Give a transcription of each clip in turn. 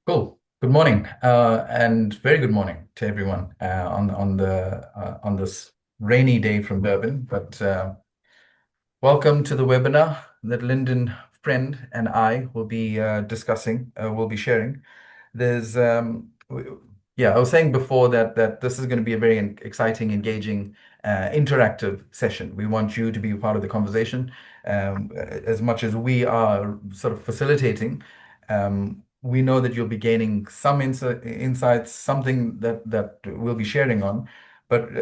Cool. Good morning, and very good morning to everyone on this rainy day from Durban. But welcome to the webinar that Lyndon, friend, and I will be discussing. Will be sharing. There's yeah, I was saying before that this is going to be a very exciting, engaging, interactive session. We want you to be part of the conversation, as much as we are sort of facilitating. We know that you'll be gaining some insights, something that we'll be sharing on. But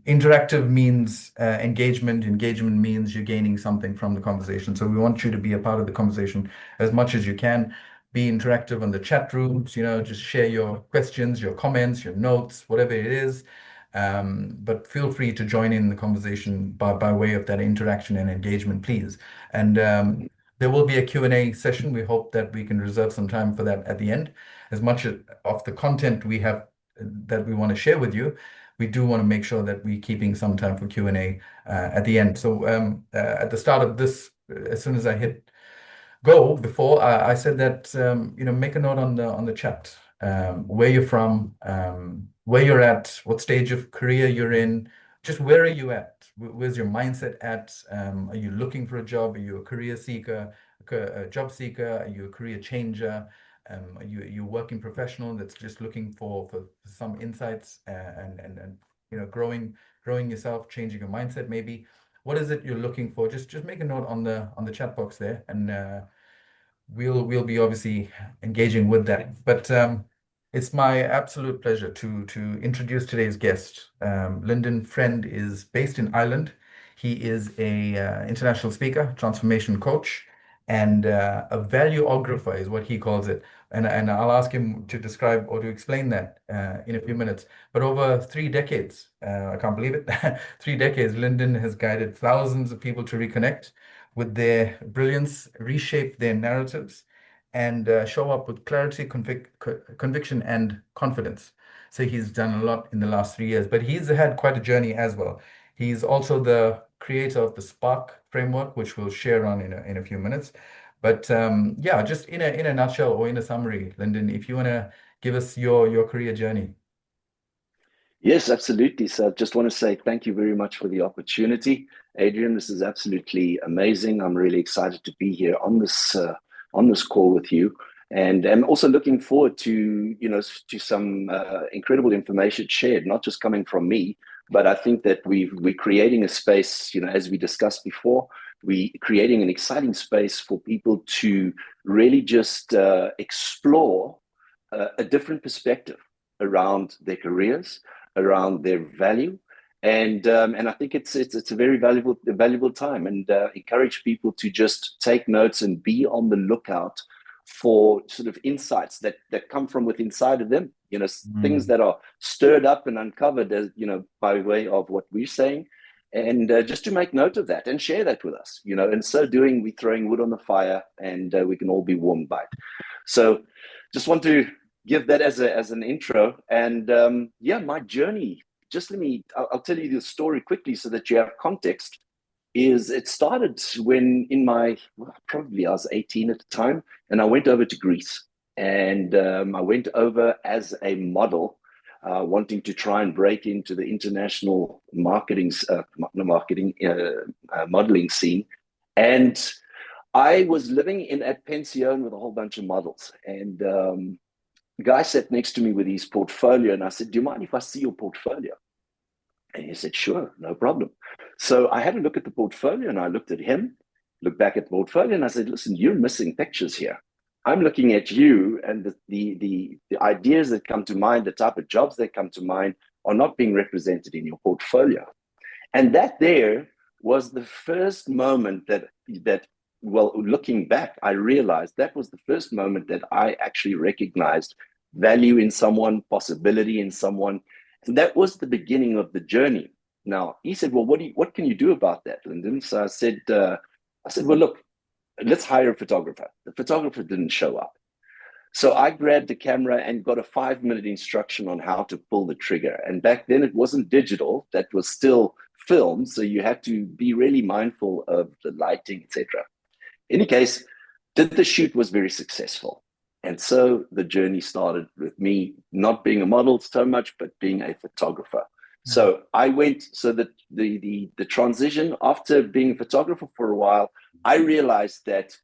interactive means engagement. Engagement means you're gaining something from the conversation. So we want you to be a part of the conversation as much as you can. Be interactive on the chat rooms, just share your questions, your comments, your notes, whatever it is. But feel free to join in the conversation by way of that interaction and engagement, please. And there will be a Q&A session. We hope that we can reserve some time for that at the end. As much of the content we have that we want to share with you, we do want to make sure that we're keeping some time for Q&A at the end. So at the start of this, as soon as I hit go before I said that make a note on the chat, where you're from, where you're at, what stage of career you're in, just where are you at, where's your mindset at, are you looking for a job, are you a career seeker, a job seeker, are you a career changer, are you a working professional that's just looking for some insights, and growing yourself, changing your mindset maybe. What is it you're looking for? Just make a note on the chat box there, and we'll be obviously engaging with that. But it's my absolute pleasure to introduce today's guest. Lyndon Friend is based in Ireland. He is a international speaker, transformation coach, and a valueographer is what he calls it. And I'll ask him to describe or to explain that in a few minutes. But over 3 decades, I can't believe it, 3 decades, Lyndon has guided thousands of people to reconnect with their brilliance, reshape their narratives, and show up with clarity, conviction, and confidence. So he's done a lot in the last 3 years, but he's had quite a journey as well. He's also the creator of the Spark framework, which we'll share on in a few minutes. But yeah, just in a nutshell or in a summary, Lyndon, if you want to give us your career journey. Yes, absolutely. So I just want to say thank you very much for the opportunity. Adrian, this is absolutely amazing. I'm really excited to be here on this call with you. And I'm also looking forward to some incredible information shared, not just coming from me, but I think that we're creating a space, as we discussed before, we creating an exciting space for people to really just explore a different perspective around their careers, around their value, and I think it's a very valuable time, and encourage people to just take notes and be on the lookout for sort of insights that come from within inside of them. Things Mm. that are stirred up and uncovered, as by way of what we're saying, and just to make note of that and share that with us. In so doing, we're throwing wood on the fire, and we can all be warmed by it. So, just want to give that as an intro. And yeah, my journey, just I'll tell you the story quickly so that you have context. Is it started when probably I was 18 at the time, and I went over to Greece, and I went over as a model, wanting to try and break into the international modeling scene. And I was living in a pension with a whole bunch of models, and the guy sat next to me with his portfolio, and I said, "Do you mind if I see your portfolio?" And he said, "Sure, no problem." So I had a look at the portfolio, and I looked at him, looked back at the portfolio, and I said, "Listen, you're missing pictures here. I'm looking at you, and the ideas that come to mind, the type of jobs that come to mind, are not being represented in your portfolio." And that there was the first moment well, looking back, I realized that was the first moment that I actually recognized value in someone, possibility in someone. And that was the beginning of the journey. Now, he said, "Well, what can you do about that, Lyndon?" So I said, "Well, look, let's hire a photographer." The photographer didn't show up. So I grabbed the camera and got a 5-minute instruction on how to pull the trigger. And back then it wasn't digital, that was still film. So you had to be really mindful of the lighting, etc. In any case, the shoot was very successful. And so the journey started with me not being a model so much, but being a photographer. Mm. So I went, so that the transition after being a photographer for a while, I realized that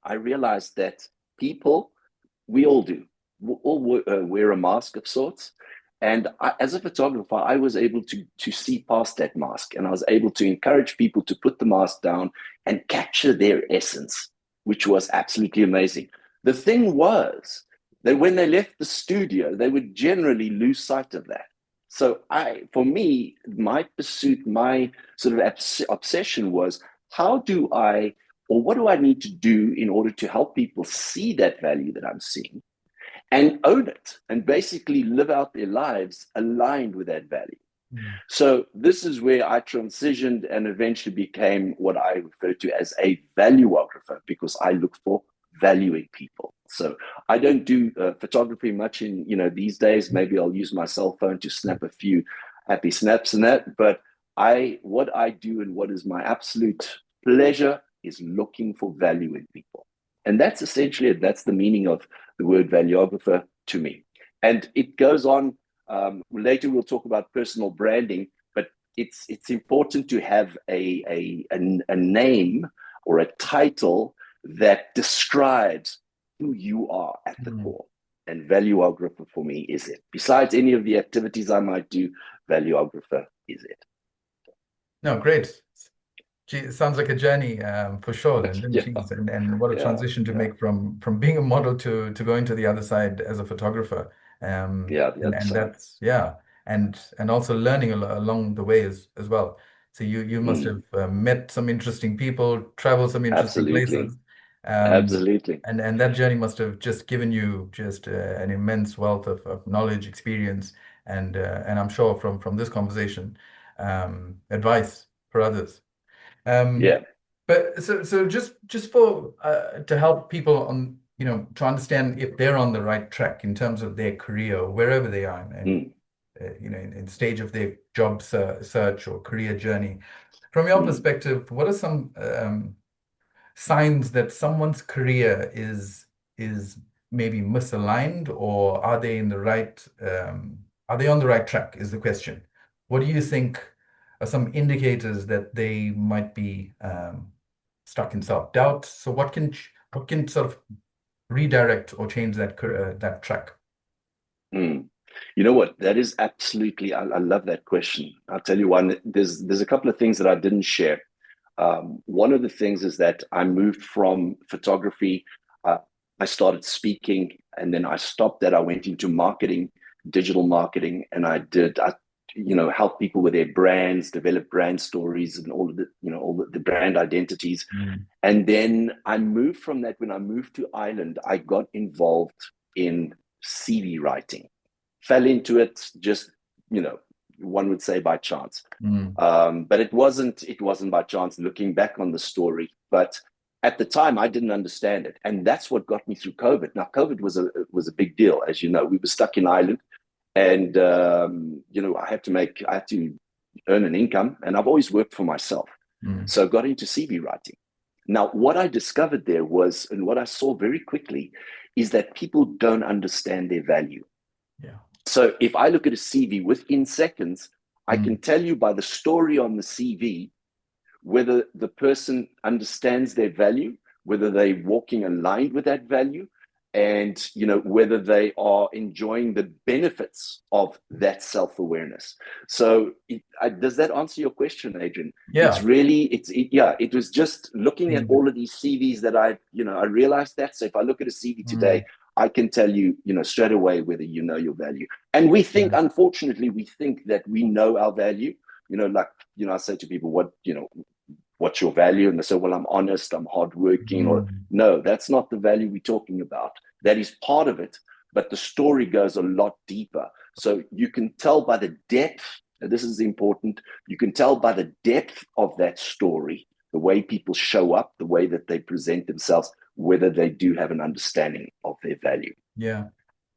I realized that people, we all do, we all wear a mask of sorts. And as a photographer, I was able to see past that mask, and I was able to encourage people to put the mask down and capture their essence, which was absolutely amazing. The thing was that when they left the studio, they would generally lose sight of that. So for me, my pursuit, my sort of obsession was, how do I, or what do I need to do in order to help people see that value that I'm seeing and own it and basically live out their lives aligned with that value? Mm. So this is where I transitioned and eventually became what I refer to as a valueographer, because I look for value in people. So I don't do photography much in, these days. Maybe I'll use my cell phone to snap a few happy snaps and that. But what I do and what is my absolute pleasure is looking for value in people. And that's essentially it. That's the meaning of the word valueographer to me. And it goes on. Later, we'll talk about personal branding, but it's important to have a name or a title that describes who you are at the Mm. core. And valueographer for me is it. Besides any of the activities I might do, valueographer is it. No, great. Gee, it sounds like a journey, for sure, Lyndon. Yeah, Jeez, and what a yeah, transition to yeah, make from being a model to going to the other side as a photographer. yeah. The other And side. that's yeah, and also learning along the way as well. So you must Mm, have met some interesting people, traveled some interesting absolutely, places, um, absolutely. and that journey must have just given you just an immense wealth of knowledge, experience, and I'm sure from this conversation, advice for others. Um, Yeah. but so just for to help people on, to understand if they're on the right track in terms of their career, wherever they are, and Mm, in stage of their job search or career journey. From your mm, perspective, what are some signs that someone's career is maybe misaligned, or are they in the right are they on the right track is the question. What do you think are some indicators that they might be stuck in self-doubt? So what can sort of redirect or change that track? mm. You know what? That is absolutely. I love that question. I'll tell you one. There's a couple of things that I didn't share. One of the things is that I moved from photography. Uh, I started speaking, and then I stopped that. I went into marketing, digital marketing, and help people with their brands, develop brand stories, and all of the brand identities. Mm. And then I moved from that. When I moved to Ireland, I got involved in CV writing, fell into it just, one would say by chance. Mm. But it wasn't by chance looking back on the story. But at the time, I didn't understand it. And that's what got me through COVID. Now, COVID was a big deal. As you know, we were stuck in Ireland, and, I had to earn an income, and I've always worked for myself. Mm. So I got into CV writing. Now, what I discovered there was, and what I saw very quickly, is that people don't understand their value. Yeah. So if I look at a CV within seconds, I can Mm. tell you by the story on the CV whether the person understands their value, whether they're walking aligned with that value, and whether they are enjoying the benefits of that self-awareness. So does that answer your question, Adrian? It's Yeah. really yeah, it was just looking at Seeing that. all of these CVs that I realized that. So if I look at a CV today, Mm. I can tell you, straight away whether you know your value. And Yeah. unfortunately, we think that we know our value. Like, I say to people, what's your value? And they say, well, I'm honest, I'm hardworking, or Mm. no, that's not the value we're talking about. That is part of it, but the story goes a lot deeper. So you can tell by the depth, and this is important, you can tell by the depth of that story, the way people show up, the way that they present themselves, whether they do have an understanding of their value. Yeah.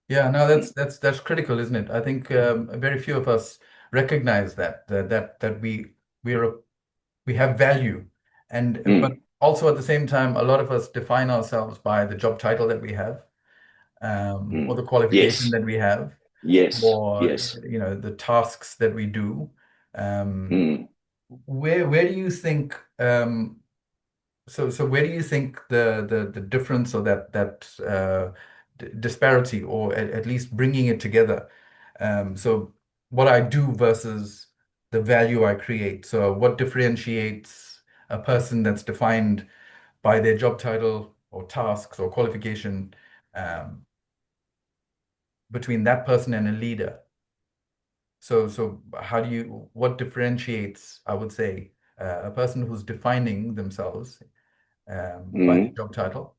Yeah, no, Mm, that's critical, isn't it? I think very few of us recognize that we have value, and but mm, also at the same time, a lot of us define ourselves by the job title that we have. or the Mm. qualification Yes. that we have, Yes. or Yes. the tasks that we do. Um, Mm. where do you think so where do you think the difference, or that disparity, or at least bringing it together? So what I do versus the value I create. So what differentiates a person that's defined by their job title or tasks or qualification, um, between that person and a leader? So what differentiates, I would say, a person who's defining themselves by their Mm. job title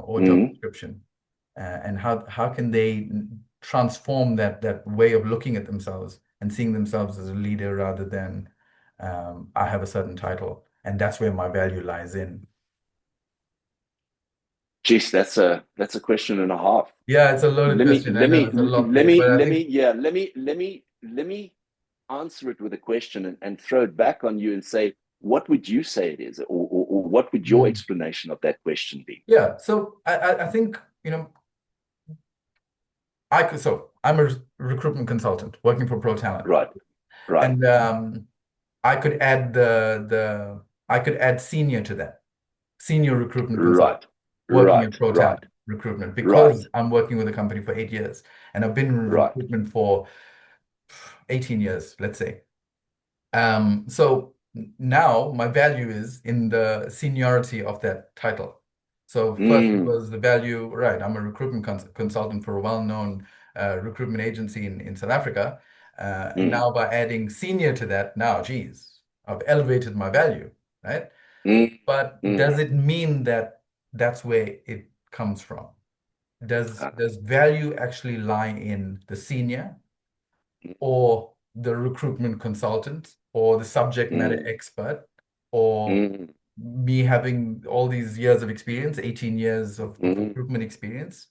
or job Mm. description, and how can they transform that way of looking at themselves and seeing themselves as a leader, rather than I have a certain title and that's where my value lies in. Geez, that's a question and a half. Yeah, it's a loaded Let me question. I let know me there's a lot let there, me but I let think me yeah let me answer it with a question and throw it back on you and say, what would you say it is, or what would your mm, explanation of that question be? yeah. So I think I'm a recruitment consultant working for Pro Talent, Right, right, and I could add I could add senior to that, senior recruitment consultant right, working at right, Pro right, Talent recruitment, right, because I'm working with a company for 8 years and I've been in right. recruitment for 18 years, let's say. So now my value is in the seniority of that title. So first it Mm, was the value, right? I'm a recruitment consultant for a well-known recruitment agency in South Africa. And mm, now by adding senior to that, now, geez, I've elevated my value, right? mm, But mm. does it mean that that's where it comes from? Does Uh, does value actually lie in the senior, or the recruitment consultant, or the subject matter mm, expert, or mm, me having all these years of experience, 18 years of mm, recruitment experience,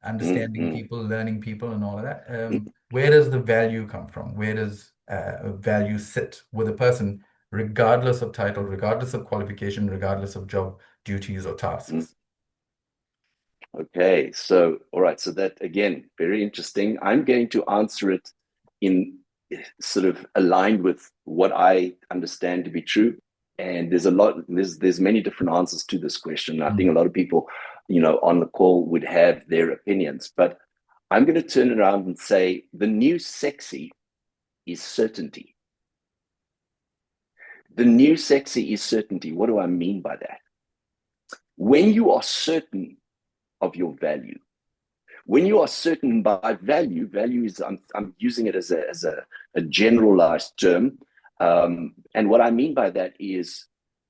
mm, understanding mm, people, learning people, and all of that. mm. Where does the value come from? Where does value sit with a person, regardless of title, regardless of qualification, regardless of job duties or Mm. tasks? Okay, so all right, so that again, very interesting. I'm going to answer it in sort of aligned with what I understand to be true. And there's many different answers to this question. I think a Mm. lot of people, on the call would have their opinions, but I'm going to turn it around and say the new sexy is certainty. The new sexy is certainty. What do I mean by that? When you are certain of your value, when you are certain by value, value is, I'm using it as a generalized term. And what I mean by that is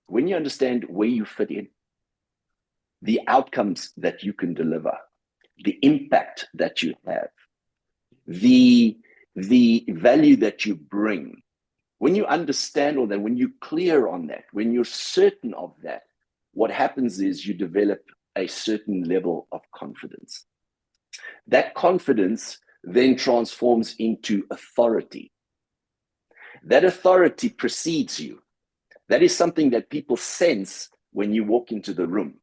when you understand where you fit in, the outcomes that you can deliver, the impact that you have, the, the value that you bring. When you understand all that, when you're clear on that, when you're certain of that, what happens is you develop a certain level of confidence. That confidence then transforms into authority. That authority precedes you. That is something that people sense when you walk into the room.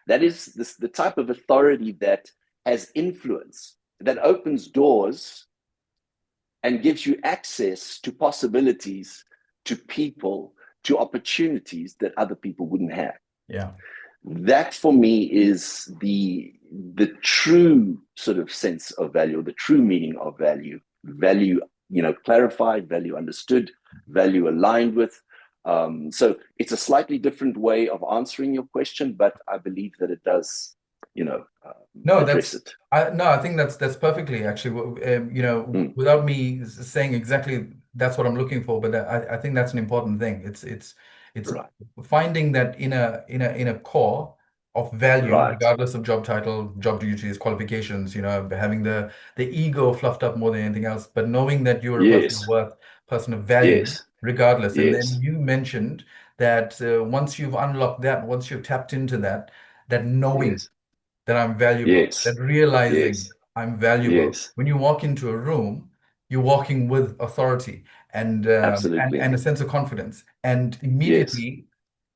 That is the type of authority that has influence, that opens doors and gives you access to possibilities, to people, to opportunities that other people wouldn't have. Yeah. That for me is the true sort of sense of value, the true meaning of value. Value, clarified, value understood, value aligned with. So it's a slightly different way of answering your question, but I believe that it does, No, address it. I think that's perfectly actually. Mm, Without me saying exactly that's what I'm looking for, but I think that's an important thing. It's right, finding that in a core of value, right. regardless of job title, job duties, qualifications. Having the ego fluffed up more than anything else, but knowing that you're a person of Yes, worth, person of value, yes, regardless. And then yes, you mentioned that once you've unlocked that, once you've tapped into that knowing yes, that I'm valuable, yes, that realizing yes, I'm valuable. yes, When you walk into a room, you're walking with authority and absolutely. a sense of confidence, and Yes, immediately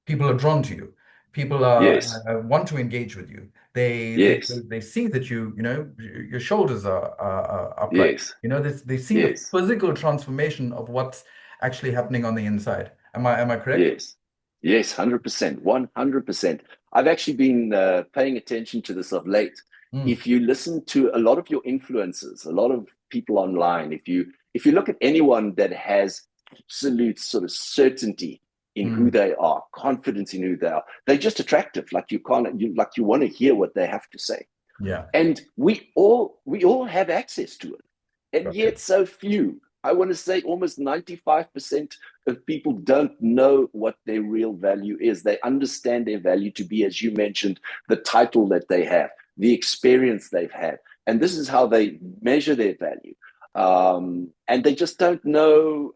people are drawn to you. People Yes. want to engage with you. Yes. They see that your shoulders are upright. Yes. They see the Yes. physical transformation of what's actually happening on the inside. Am I correct? Yes. Yes. 100%. 100%. I've actually been paying attention to this of late. Mm, If you listen to a lot of your influencers, a lot of people online, if you look at anyone that has absolute sort of certainty in who mm, they are, confidence in who they are, they're just attractive. Like like you want to hear what they have to say. yeah. And we all have access to it, and Gotcha. yet so few. I want to say almost 95% of people don't know what their real value is. They understand their value to be, as you mentioned, the title that they have, the experience they've had, and this is how they measure their value. And they just don't know,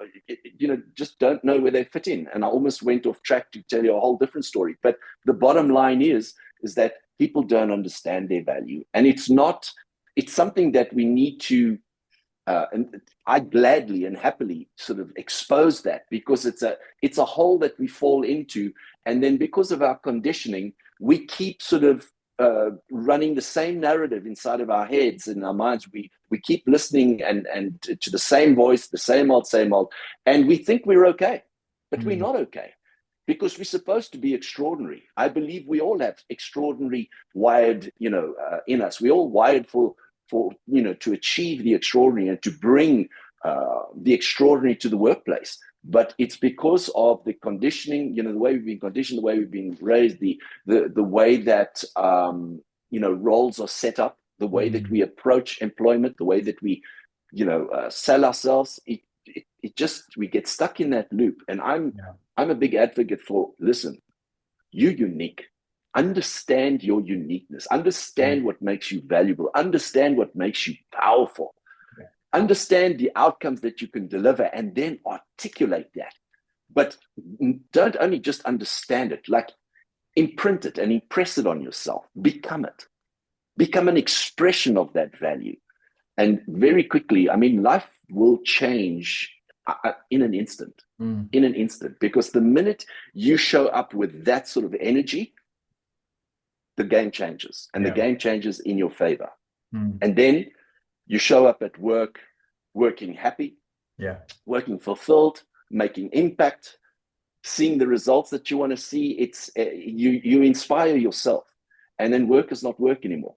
just don't know where they fit in. And I almost went off track to tell you a whole different story. But the bottom line is that people don't understand their value, and it's something that we need to and I gladly and happily sort of expose that, because it's a hole that we fall into, and then because of our conditioning, we keep sort of running the same narrative inside of our heads and our minds. We keep listening and to the same voice, the same old, and we think we're okay, but we're Mm, not okay. Because we're supposed to be extraordinary. I believe we all have extraordinary wired, in us. We're all wired for to achieve the extraordinary and to bring the extraordinary to the workplace. But it's because of the conditioning, the way we've been conditioned, the way we've been raised, the way that roles are set up, the way that mm, we approach employment, the way that we sell ourselves. It just, we get stuck in that loop. And yeah. I'm a big advocate for, listen, you're unique. Understand your uniqueness. Mm, Understand what makes you valuable. Understand what makes you powerful. yeah. Understand the outcomes that you can deliver, and then articulate that. But don't only just understand it, like imprint it and impress it on yourself. Become it. Become an expression of that value. And very quickly, I mean, life will change in an instant. Mm, In an instant, because the minute you show up with that sort of energy, the game changes, and the yeah. game changes in your favor. Mm, And then you show up at work, working happy, yeah. working fulfilled, making impact, seeing the results that you want to see. It's you inspire yourself, and then work is not work anymore.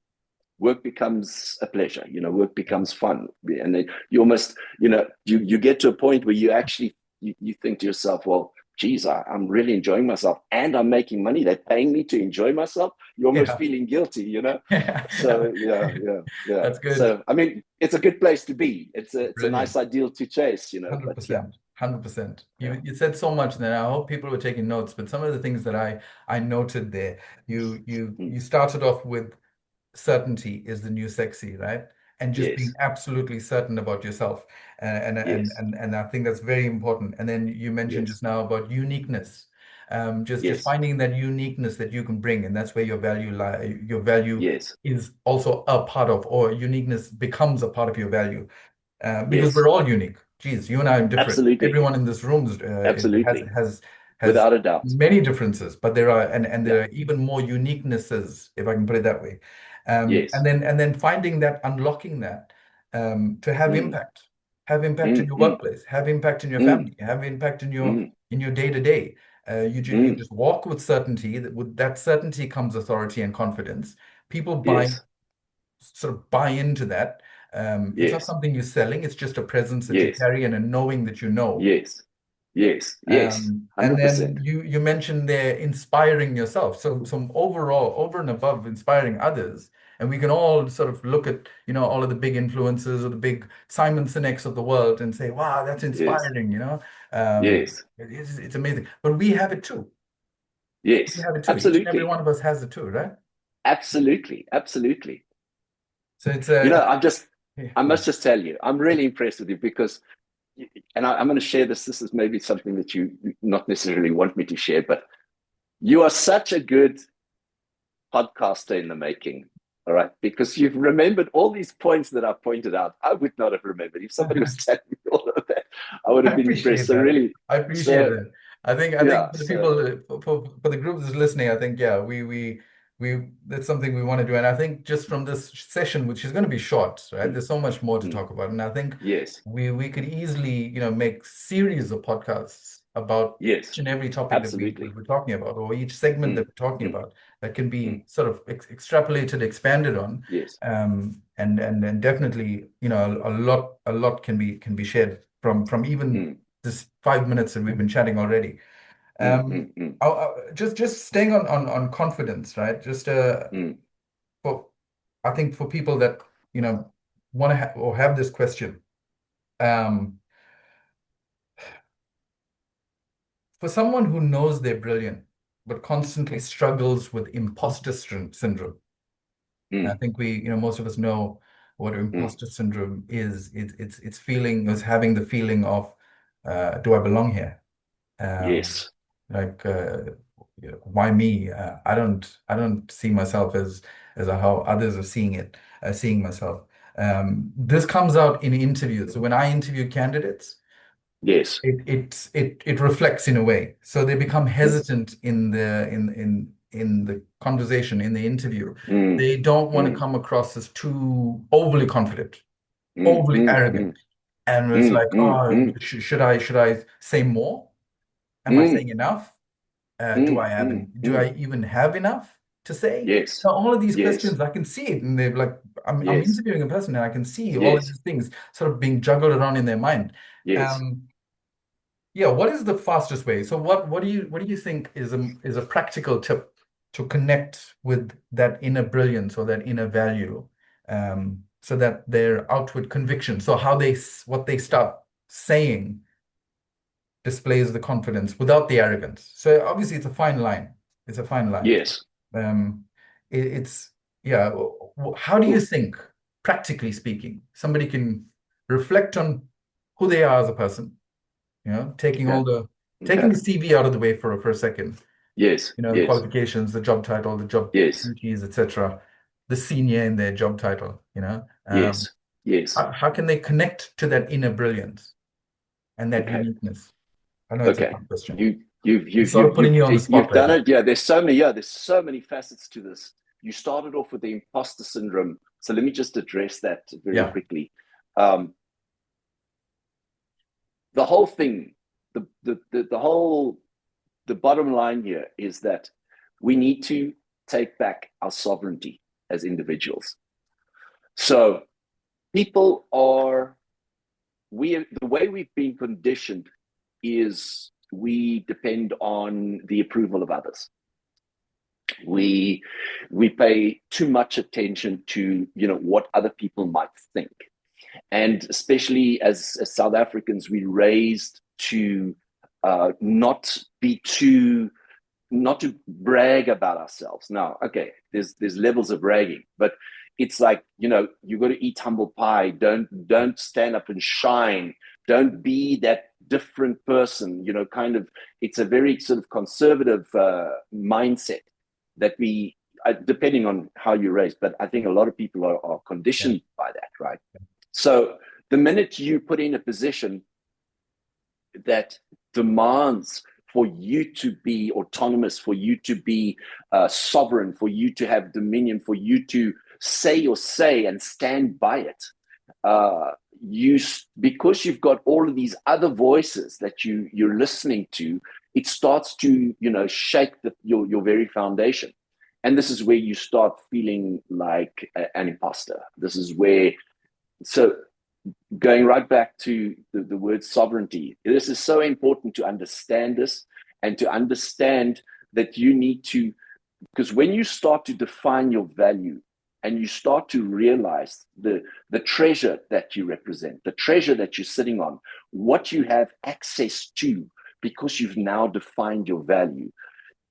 Work becomes a pleasure. Work Yeah. becomes fun, and then you almost, you get to a point where you actually you think to yourself, well, geez, I'm really enjoying myself, and I'm making money. They're paying me to enjoy myself. You're almost Yeah. feeling guilty. Yeah. So yeah. That's good. So I mean, it's a good place to be. It's a Brilliant. nice ideal to chase. But yeah, 100%. 100%. yeah. You said so much there. I hope people were taking notes, but some of the things that I noted there, Mm. you started off with certainty is the new sexy, right? And just being Yes, absolutely certain about yourself. yes, And I think that's very important. And then you mentioned yes, just now about uniqueness. Just yes, finding that uniqueness that you can bring, and that's where your value yes, is also a part of, or uniqueness becomes a part of your value. Because yes. we're all unique. Geez, you and I are different. Absolutely, Everyone in this room has absolutely, has without a doubt. many differences, but and Yeah. there are even more uniquenesses, if I can put it that way. Yes. And then finding that, unlocking that, to Mm, have impact in mm, your mm, workplace, have impact in your mm, family, have impact mm, in your day to day. You mm. just walk with certainty. That with that certainty comes authority and confidence. People Yes. sort of buy into that. It's not Yes. something you're selling, it's just a presence that you Yes. carry and a knowing that you know. Yes. Yes. Yes. And then 100%. you mentioned there inspiring yourself. So some overall, over and above inspiring others. And we can all sort of look at, all of the big influencers or the big Simon Sinek's of the world and say, wow, that's Yes. inspiring. Um, Yes. it's amazing. But we have it too. We Yes. have it too. Each and every Absolutely. one of us has it too, right? Absolutely. Absolutely. So it's I yeah. must just tell you, I'm really impressed with you because, and I'm going to share this. This is maybe something that you not necessarily want me to share, but you are such a good podcaster in the making. All right. Because you've remembered all these points that I pointed out. I would not have remembered. If somebody was telling me all of that, I would I have been impressed. appreciate So that. really, I appreciate so that. I think Yeah. for the So people for the group that's listening, I think yeah, we that's something we want to do. And I think just from this session, which is going to be short, right? mm, There's so much more to mm, talk about. And I think yes, we could easily, make series of podcasts about each yes, and every topic that absolutely. we're talking about, or each segment that Mm, we're talking mm, about that can mm, be sort of extrapolated, expanded on. yes. And definitely, a lot can be shared from even Mm, this 5 minutes that we've been chatting already. mm, mm, mm, Just staying on confidence, right? Just mm, for I think for people that want to or have this question, um, for someone who knows they're brilliant but constantly struggles with imposter syndrome. And I mm, think most of us know what mm. imposter syndrome is. It's feeling, is having the feeling of, do I belong here? Um, Yes. like, why me? I don't see myself as how others are seeing myself. This comes out in interviews. So when I interview candidates, Yes. it reflects in a way. So they become Mm, hesitant in the conversation, in the interview. mm, They don't want to mm, come across as too overly confident, mm, overly mm, arrogant. mm, And it's mm, like, mm, oh, mm, should I say more? Am I mm, saying enough? mm, mm, Do mm. I even have enough to say? Yes. Now, all of these Yes. questions, I can see it, and they're like, I'm Yes. interviewing a person, and I can see all of Yes. these things sort of being juggled around in their mind. Yes. Um, yeah, what is the fastest way? So what do you think is a practical tip to connect with that inner brilliance or that inner value, so that their outward conviction, so what they start saying displays the confidence without the arrogance. So obviously it's a fine line. It's a fine line. Yes. Um, it's yeah. How do you Ooh, think, practically speaking, somebody can reflect on who they are as a person? Taking okay. all the Okay. taking the CV out of the way for a second. Yes. The Yes. qualifications, the job title, the job Yes. duties, etc. The senior in their job title. Yes. Yes. How can they connect to that inner brilliance and that Okay. uniqueness? I know it's a Okay. tough question. I'm sort of You've putting you on the spot you've right done now. it. Yeah, there's so many facets to this. You started off with the imposter syndrome. So let me just address that very Yeah. quickly. Um, the whole thing, the whole the bottom line here is that we need to take back our sovereignty as individuals. So people are the way we've been conditioned is we depend on the approval of others. We we pay too much attention to what other people might think, and especially as South Africans, we raised to not be too not to brag about ourselves. Now, okay, there's levels of bragging, but it's like you got to eat humble pie. Don't stand up and shine. Don't be that different person. Kind of. It's a very sort of conservative mindset that depending on how you're raised, but I think a lot of people are Yeah. conditioned by that, right? So the minute you put in a position that demands for you to be autonomous, for you to be sovereign, for you to have dominion, for you to say your say and stand by it. You Because you've got all of these other voices that you're listening to, it starts to shake your very foundation, and this is where you start feeling like an imposter. This is where so going right back to the word sovereignty, this is so important to understand this and to understand that you need to, because when you start to define your value and you start to realize the treasure that you represent, the treasure that you're sitting on, what you have access to, because you've now defined your value,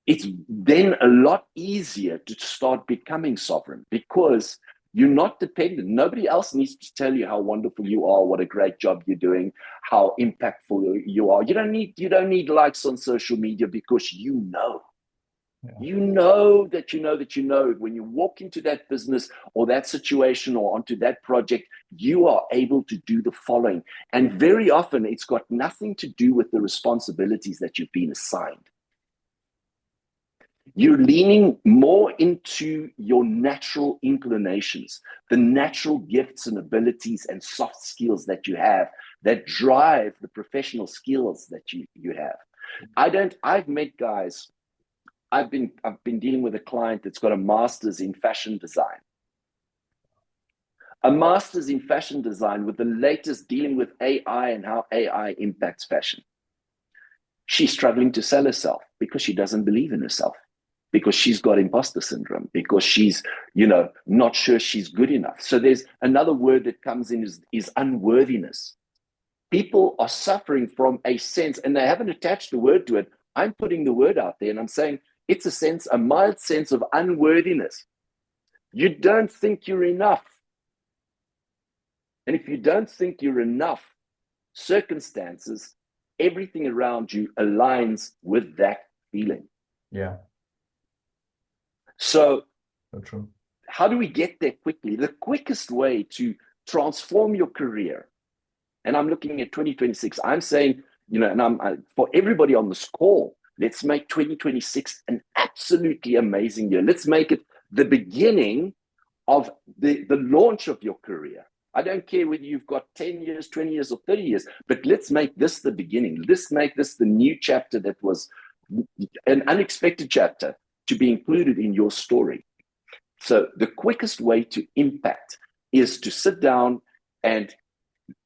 it's then a lot easier to start becoming sovereign because you're not dependent. Nobody else needs to tell you how wonderful you are, what a great job you're doing, how impactful you are. You don't need likes on social media because you know. Yeah. You know that you know that you know when you walk into that business or that situation or onto that project, you are able to do the following. And very often it's got nothing to do with the responsibilities that you've been assigned. You're leaning more into your natural inclinations, the natural gifts and abilities and soft skills that you have that drive the professional skills that you have. I've met guys. I've been dealing with a client that's got a master's in fashion design. A master's in fashion design with the latest dealing with AI and how AI impacts fashion. She's struggling to sell herself because she doesn't believe in herself, because she's got imposter syndrome, because she's, not sure she's good enough. So there's another word that comes in is unworthiness. People are suffering from a sense, and they haven't attached the word to it. I'm putting the word out there and I'm saying it's a mild sense of unworthiness. You don't think you're enough. And if you don't think you're enough, circumstances, everything around you aligns with that feeling. Yeah. So true. How do we get there quickly? The quickest way to transform your career, and I'm looking at 2026, I'm saying, and for everybody on this call, let's make 2026 an absolutely amazing year. Let's make it the beginning of the launch of your career. I don't care whether you've got 10 years, 20 years, or 30 years, but let's make this the beginning. Let's make this the new chapter that was an unexpected chapter to be included in your story. So the quickest way to impact is to sit down and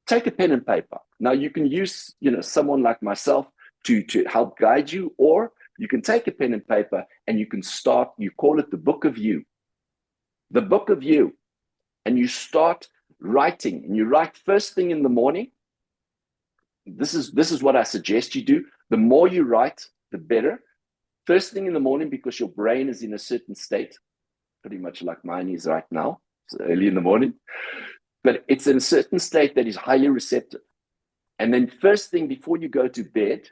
take a pen and paper. Now you can use, someone like myself to help guide you, or you can take a pen and paper and you can start, you call it the book of you. The book of you. And you start writing, and you write first thing in the morning. This is what I suggest you do. The more you write, the better. First thing in the morning, because your brain is in a certain state, pretty much like mine is right now. It's early in the morning. But it's in a certain state that is highly receptive. And then first thing before you go to bed,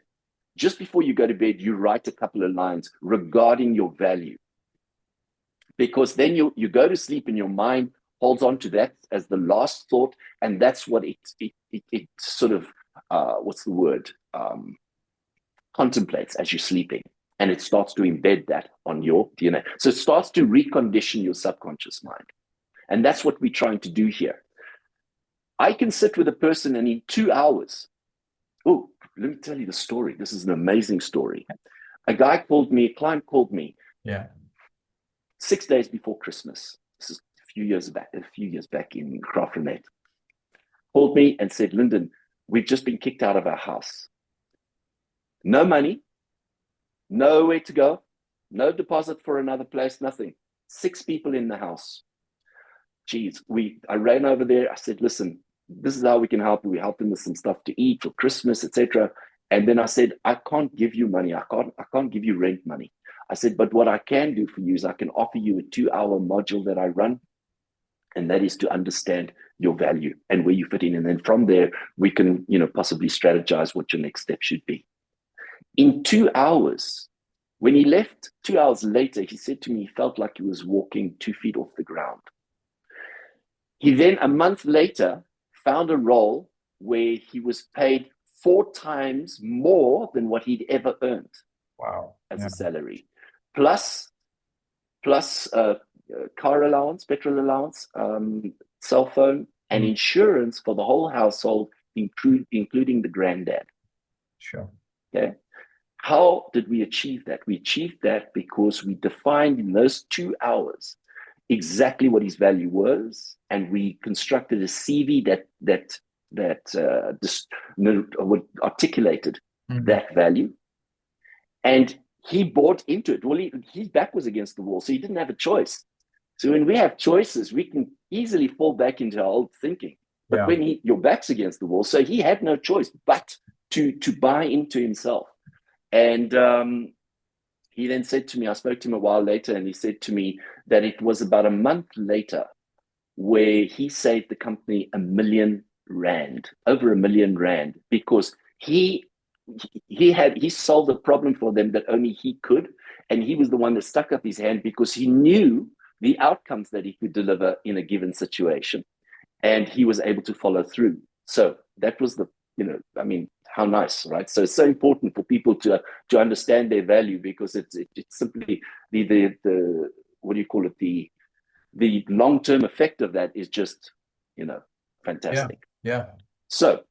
just before you go to bed, you write a couple of lines regarding your value. Because then you go to sleep and your mind holds on to that as the last thought. And that's what it sort of, contemplates as you're sleeping. And it starts to embed that on your DNA. So it starts to recondition your subconscious mind. And that's what we're trying to do here. I can sit with a person and in 2 hours, let me tell you the story. This is an amazing story. A client called me. Yeah. 6 days before Christmas. This is a few years back in Crawford. Called me and said, Lyndon, we've just been kicked out of our house. No money, nowhere to go, no deposit for another place, nothing. 6 people in the house. Geez, I ran over there. I said, listen, this is how we can help you. We help them with some stuff to eat for Christmas, etc. And then I said, I can't give you money. I can't give you rent money. I said, but what I can do for you is I can offer you a 2-hour module that I run. And that is to understand your value and where you fit in. And then from there, we can, possibly strategize what your next step should be. In 2 hours, when he left 2 hours later, he said to me, he felt like he was walking 2 feet off the ground. He then, a month later, found a role where he was paid 4 times more than what he'd ever earned. Wow. As a salary, plus car allowance, petrol allowance, cell phone, and insurance for the whole household, including the granddad. Sure. Okay. How did we achieve that? We achieved that because we defined in those 2 hours exactly what his value was, and we constructed a CV that articulated that value, and he bought into it. Well, his back was against the wall, so he didn't have a choice. So when we have choices, we can easily fall back into our old thinking. But when your back's against the wall, so he had no choice but to buy into himself. And he then said to me, I spoke to him a while later, and he said to me that it was about a month later where he saved the company R1 million, over R1 million, because he solved a problem for them that only he could. And he was the one that stuck up his hand because he knew the outcomes that he could deliver in a given situation. And he was able to follow through. So that was the, I mean, how nice, right? So it's so important for people to understand their value, because it's simply the what do you call it? The long-term effect of that is just, fantastic. Yeah. So,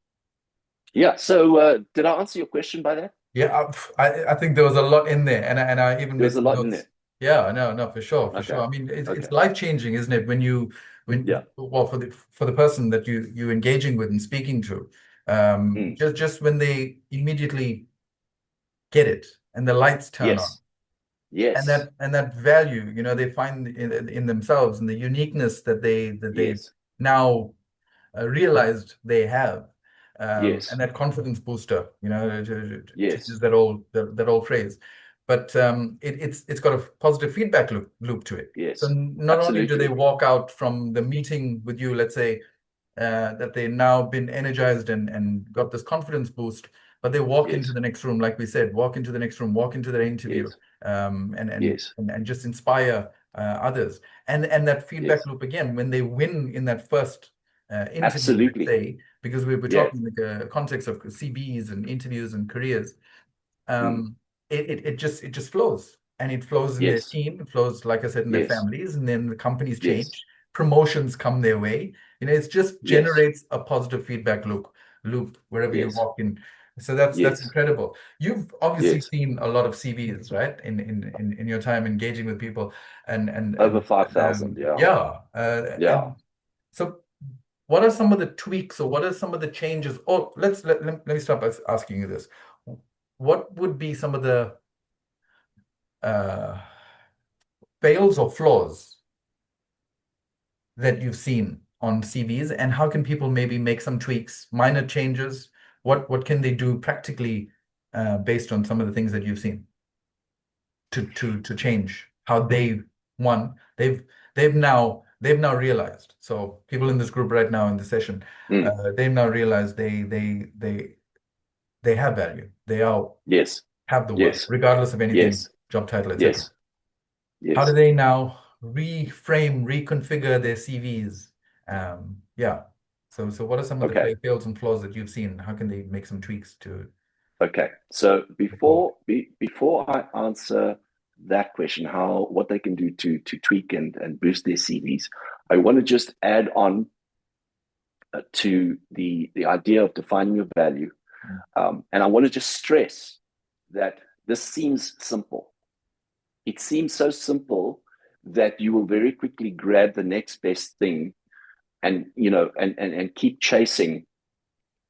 yeah. So did I answer your question by that? Yeah, I think there was a lot in there, and I even There made was a some lot in notes. there. Yeah, no, for sure, for sure. Okay. I mean, it's Okay. life changing, isn't it? When Yeah. well, for the person that you engaging with and speaking to, Mm. just when they immediately get it and the lights turn on, Yes. Yes. and that value, they find in themselves, and the uniqueness that they Yes. now realized they have, and Yes. that confidence booster, to Yes. use that old phrase. But it's got a positive feedback loop to it. So Yes. not only do they Absolutely. walk out from the meeting with you, let's say, that they've now been energized and got this confidence boost, but they walk into Yes. the next room, like we said, walk into the next room, walk into their interview, Yes. and Yes. just inspire others. And that feedback Yes. loop again, when they win in that first interview, let's Absolutely. say, because we're Yeah. talking like a context of CVs and interviews and careers, Mm. um, it just flows, and it flows in their Yes. team. It flows, like I said, in their Yes. families, and then the companies Yes. change, promotions come their way. It just Yes. generates a positive feedback loop wherever you Yes. walk in. So that's Yes. incredible. You've obviously Yes. seen a lot of CVs, right? In your time engaging with people, Over and 5,000. Yeah. yeah, Yeah. and so what are some of the tweaks, or what are some of the changes? Oh, let me start by asking you this. What would be some of the uh, fails or flaws that you've seen on CVs, and how can people maybe make some tweaks, minor changes? What can they do practically, based on some of the things that you've seen, to change how one they've they've now realized. So people in this group right now in the session, Mm. they've now realized they have value. They all Yes. have the worth, Yes. regardless of anything, Yes. job title, etc. Yes. How do Yes. they now reframe, reconfigure their CVs? Yeah. So what are some of the Okay. fails and flaws that you've seen? How can they make some tweaks to Okay. So move forward? before I answer that question, what they can do to tweak and boost their CVs, I want to just add on to the idea of defining your value, Mm. and I want to just stress that this seems simple. It seems so simple that you will very quickly grab the next best thing, and and keep chasing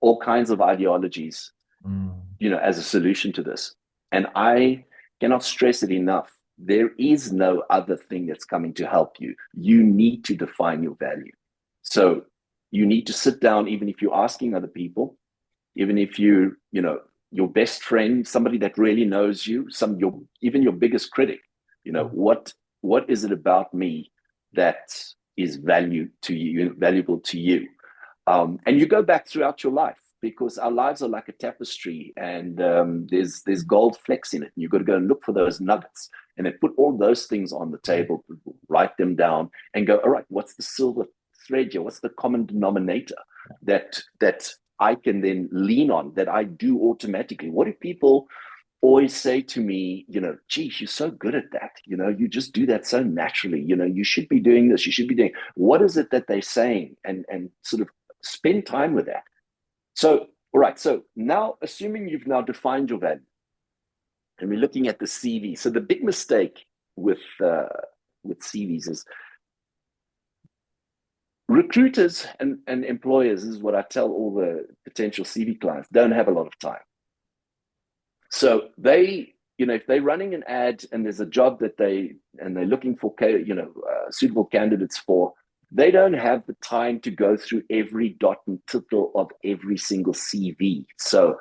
all kinds of ideologies, Mm. as a solution to this. And I cannot stress it enough. There is no other thing that's coming to help you. You need to define your value. So you need to sit down, even if you're asking other people, even if your best friend, somebody that really knows you, even your biggest critic, Mm. what is it about me that is valuable to you? And you go back throughout your life, because our lives are like a tapestry, and there's gold flecks in it. And you've got to go and look for those nuggets, and then put all those things on the table, write them down, and go, all right, what's the silver thread here? What's the common denominator that I can then lean on, that I do automatically? What do people always say to me? Geez, you're so good at that. You just do that so naturally. You should be doing this. You should be doing. What is it that they're saying? And sort of spend time with that. So, all right. So now, assuming you've now defined your value, and we're looking at the CV. So the big mistake with CVs is recruiters and employers. This is what I tell all the potential CV clients: don't have a lot of time. So if they're running an ad and there's a job that they're looking for, suitable candidates for, they don't have the time to go through every dot and tittle of every single CV. So,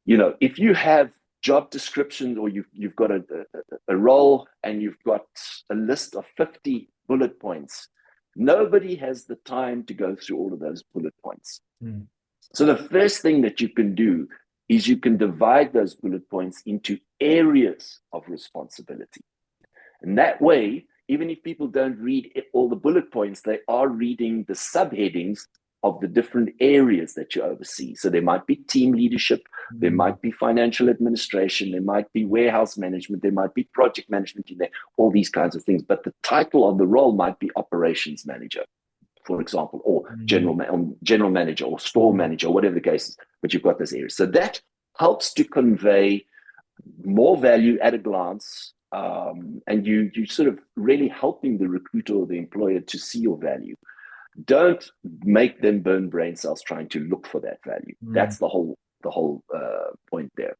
if you have job descriptions, or you've got a role and you've got a list of 50 bullet points, nobody has the time to go through all of those bullet points. Mm. So the first thing that you can do is you can divide those bullet points into areas of responsibility. And that way, even if people don't read all the bullet points, they are reading the subheadings of the different areas that you oversee. So there might be team leadership, there might be financial administration, there might be warehouse management, there might be project management in there, all these kinds of things. But the title of the role might be operations manager, for example, or general manager or store manager, whatever the case is, but you've got this area. So that helps to convey more value at a glance, and you sort of really helping the recruiter or the employer to see your value. Don't make them burn brain cells trying to look for that value. That's the whole point there.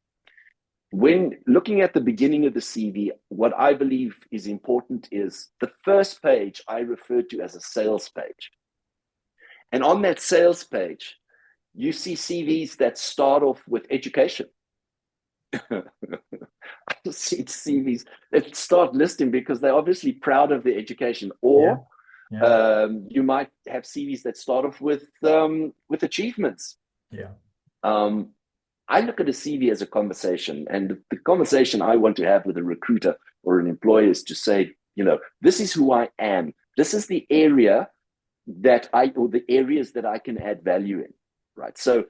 When looking at the beginning of the CV, what I believe is important is the first page I refer to as a sales page. And on that sales page, you see CVs that start off with education. I've seen CVs that start listing because they're obviously proud of their education, or you might have CVs that start off with achievements. I look at a CV as a conversation, and the conversation I want to have with a recruiter or an employer is to say, this is who I am. This is the area or the areas that I can add value in, right? So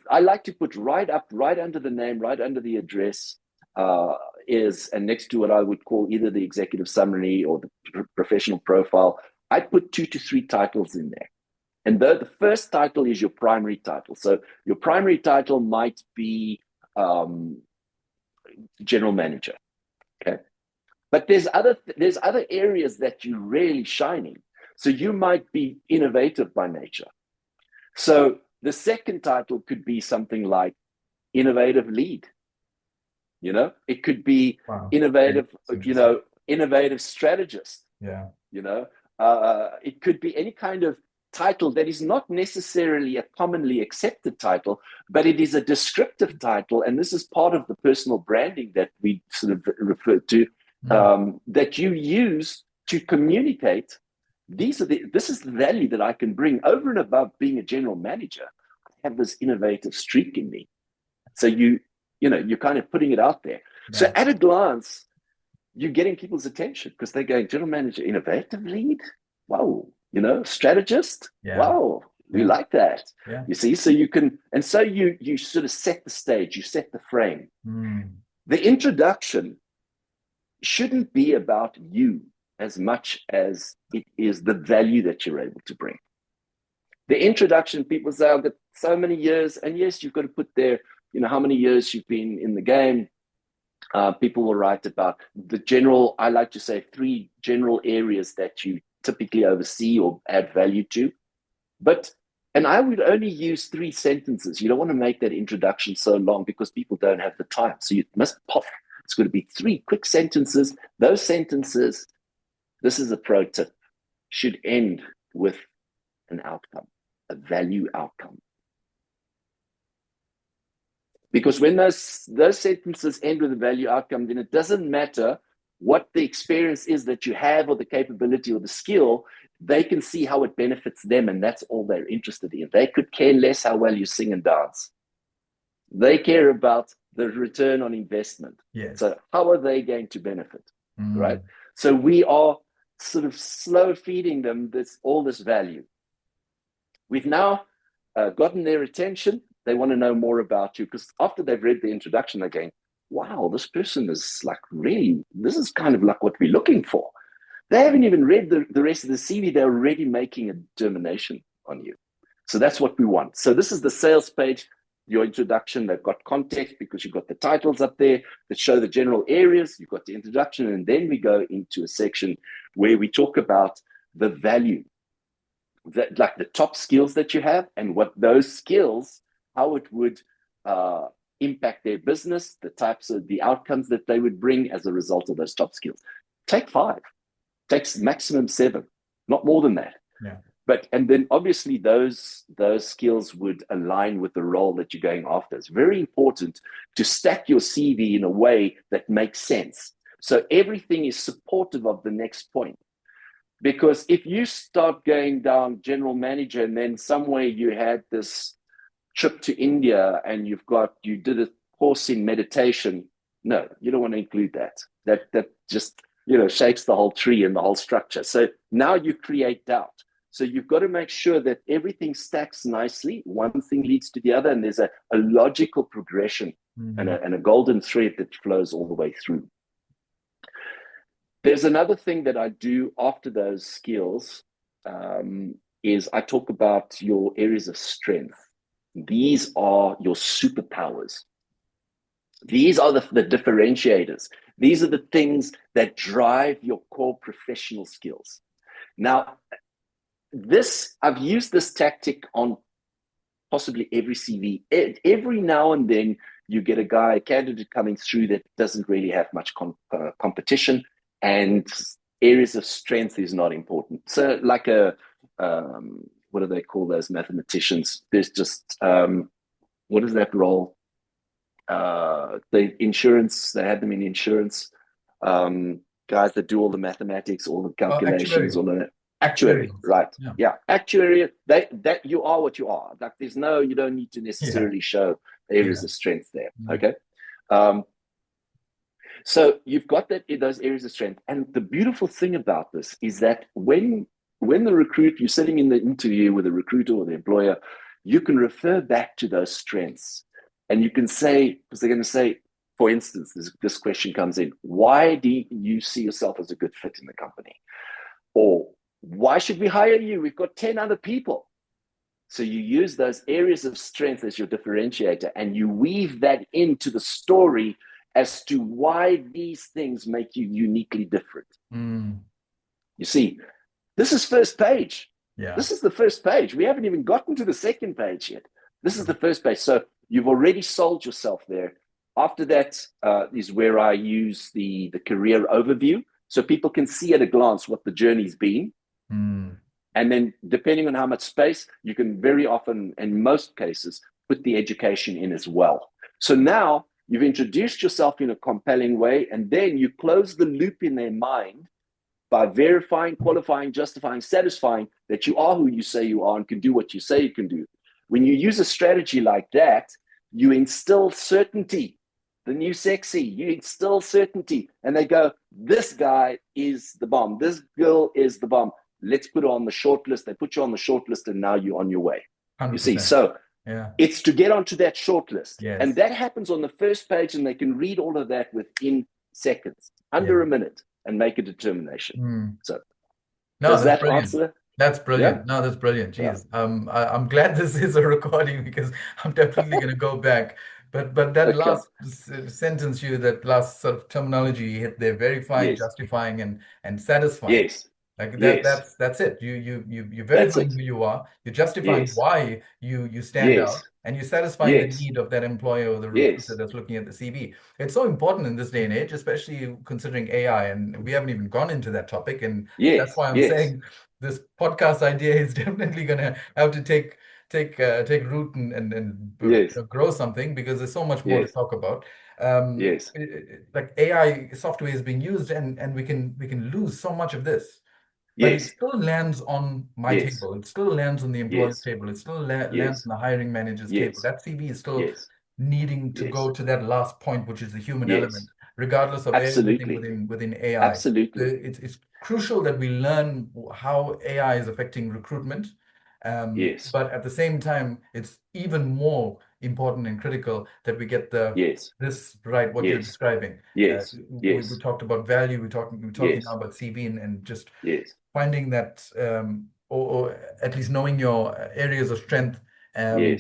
I like to put right under the name, right under the address, and next to what I would call either the executive summary or the professional profile, I put 2 to 3 titles in there. And the first title is your primary title. So your primary title might be general manager, okay? But there's other areas that you're really shining. So you might be innovative by nature. So the second title could be something like innovative lead. It could be innovative, innovative strategist. It could be any kind of title that is not necessarily a commonly accepted title, but it is a descriptive title. And this is part of the personal branding that we sort of refer to, that you use to communicate. This is the value that I can bring over and above being a general manager. I have this innovative streak in me. So you're kind of putting it out there. Yeah. So at a glance, you're getting people's attention because they're going, general manager, innovative lead. Wow. Strategist. Yeah. Wow. We like that. Yeah. You see, so you can, and so you sort of set the stage, you set the frame. The introduction shouldn't be about you as much as it is the value that you're able to bring. The introduction, people say, I've got so many years, and yes, you've got to put there, how many years you've been in the game. People will write about I like to say 3 general areas that you typically oversee or add value to. And I would only use 3 sentences. You don't want to make that introduction so long because people don't have the time. So you must pop. It's going to be 3 quick sentences. Those sentences, this is a pro tip, should end with an outcome, a value outcome. Because when those sentences end with a value outcome, then it doesn't matter what the experience is that you have or the capability or the skill, they can see how it benefits them, and that's all they're interested in. They could care less how well you sing and dance. They care about the return on investment. Yes. So how are they going to benefit, right? So we are sort of slow feeding them all this value. We've now gotten their attention. They want to know more about you because after they've read the introduction, they're going, wow, this person is like really, this is kind of like what we're looking for. They haven't even read the rest of the CV. They're already making a determination on you. So that's what we want. So this is the sales page, your introduction. They've got context because you've got the titles up there that show the general areas. You've got the introduction. And then we go into a section where we talk about the value, like the top skills that you have and what those skills, how it would impact their business, the types of the outcomes that they would bring as a result of those top skills. Take 5, takes maximum 7, not more than that. Yeah. And then obviously those skills would align with the role that you're going after. It's very important to stack your CV in a way that makes sense. So everything is supportive of the next point. Because if you start going down general manager and then somewhere you had this trip to India and you did a course in meditation. No, you don't want to include that. That just shakes the whole tree and the whole structure. So now you create doubt. So you've got to make sure that everything stacks nicely. One thing leads to the other, and there's a logical progression and a golden thread that flows all the way through. There's another thing that I do after those skills is I talk about your areas of strength. These are your superpowers. These are the differentiators. These are the things that drive your core professional skills. Now, I've used this tactic on possibly every CV. Every now and then you get a candidate coming through that doesn't really have much competition, and areas of strength is not important. So like what do they call those mathematicians? There's just, what is that role? The insurance, they had them in insurance. Guys that do all the mathematics, all the calculations, all of that. Actuary, right? Yeah, actuary. That you are what you are. Like you don't need to necessarily show areas of strength there. Okay. So you've got those areas of strength, and the beautiful thing about this is that when you're sitting in the interview with a recruiter or the employer, you can refer back to those strengths, and you can say, because they're going to say, for instance, this question comes in: why do you see yourself as a good fit in the company? Or why should we hire you? We've got 10 other people. So you use those areas of strength as your differentiator, and you weave that into the story as to why these things make you uniquely different. You see, this is first page. This is the first page. We haven't even gotten to the second page yet. This is the first page. So you've already sold yourself there. After that is where I use the career overview, so people can see at a glance what the journey's been. And then depending on how much space, you can very often, in most cases, put the education in as well. So now you've introduced yourself in a compelling way, and then you close the loop in their mind by verifying, qualifying, justifying, satisfying that you are who you say you are and can do what you say you can do. When you use a strategy like that, you instill certainty. The new sexy, you instill certainty, and they go, this guy is the bomb. This girl is the bomb. Let's put her on the short list. They put you on the short list, and now you're on your way. 100%. You see, so it's to get onto that short list. And that happens on the first page, and they can read all of that within seconds, under a minute, and make a determination. So does that answer? That's brilliant. No, that's brilliant. Jeez. I'm glad this is a recording, because I'm definitely going to go back. But that last sentence, that last sort of terminology you hit there: verifying, justifying, and satisfying. Yes. Like that's it. You're verifying who you are. You're justifying why you stand out, and you're satisfying the need of that employer or the recruiter that's looking at the CV. It's so important in this day and age, especially considering AI, and we haven't even gone into that topic. And that's why I'm saying this podcast idea is definitely going to have to take root and grow something, because there's so much more to talk about. Like AI software is being used, and we can lose so much of this. But it still lands on my table. It still lands on the employer's table. It still lands on the hiring manager's table. That CV is still needing to go to that last point, which is the human element, regardless of everything within AI. Absolutely. It's crucial that we learn how AI is affecting recruitment. But at the same time, it's even more important and critical that we get this right, what you're describing. We talked about value. We're talking now about CV and just finding that, or at least knowing your areas of strength,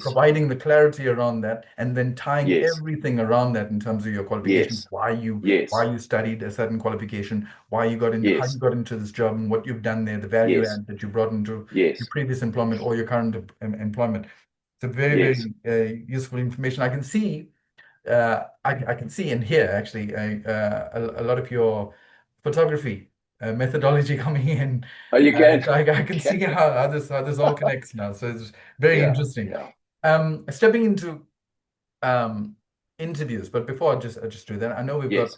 providing the clarity around that, and then tying everything around that in terms of your qualifications, why you studied a certain qualification, how you got into this job, and what you've done there, the value add that you brought into your previous employment or your current employment. It's a very, very useful information. I can see, I can see and hear actually a lot of your photography methodology coming in. Oh, you can. So I can see how this all connects now. So it's very interesting. Stepping into interviews, but before I just do that, I know we've got.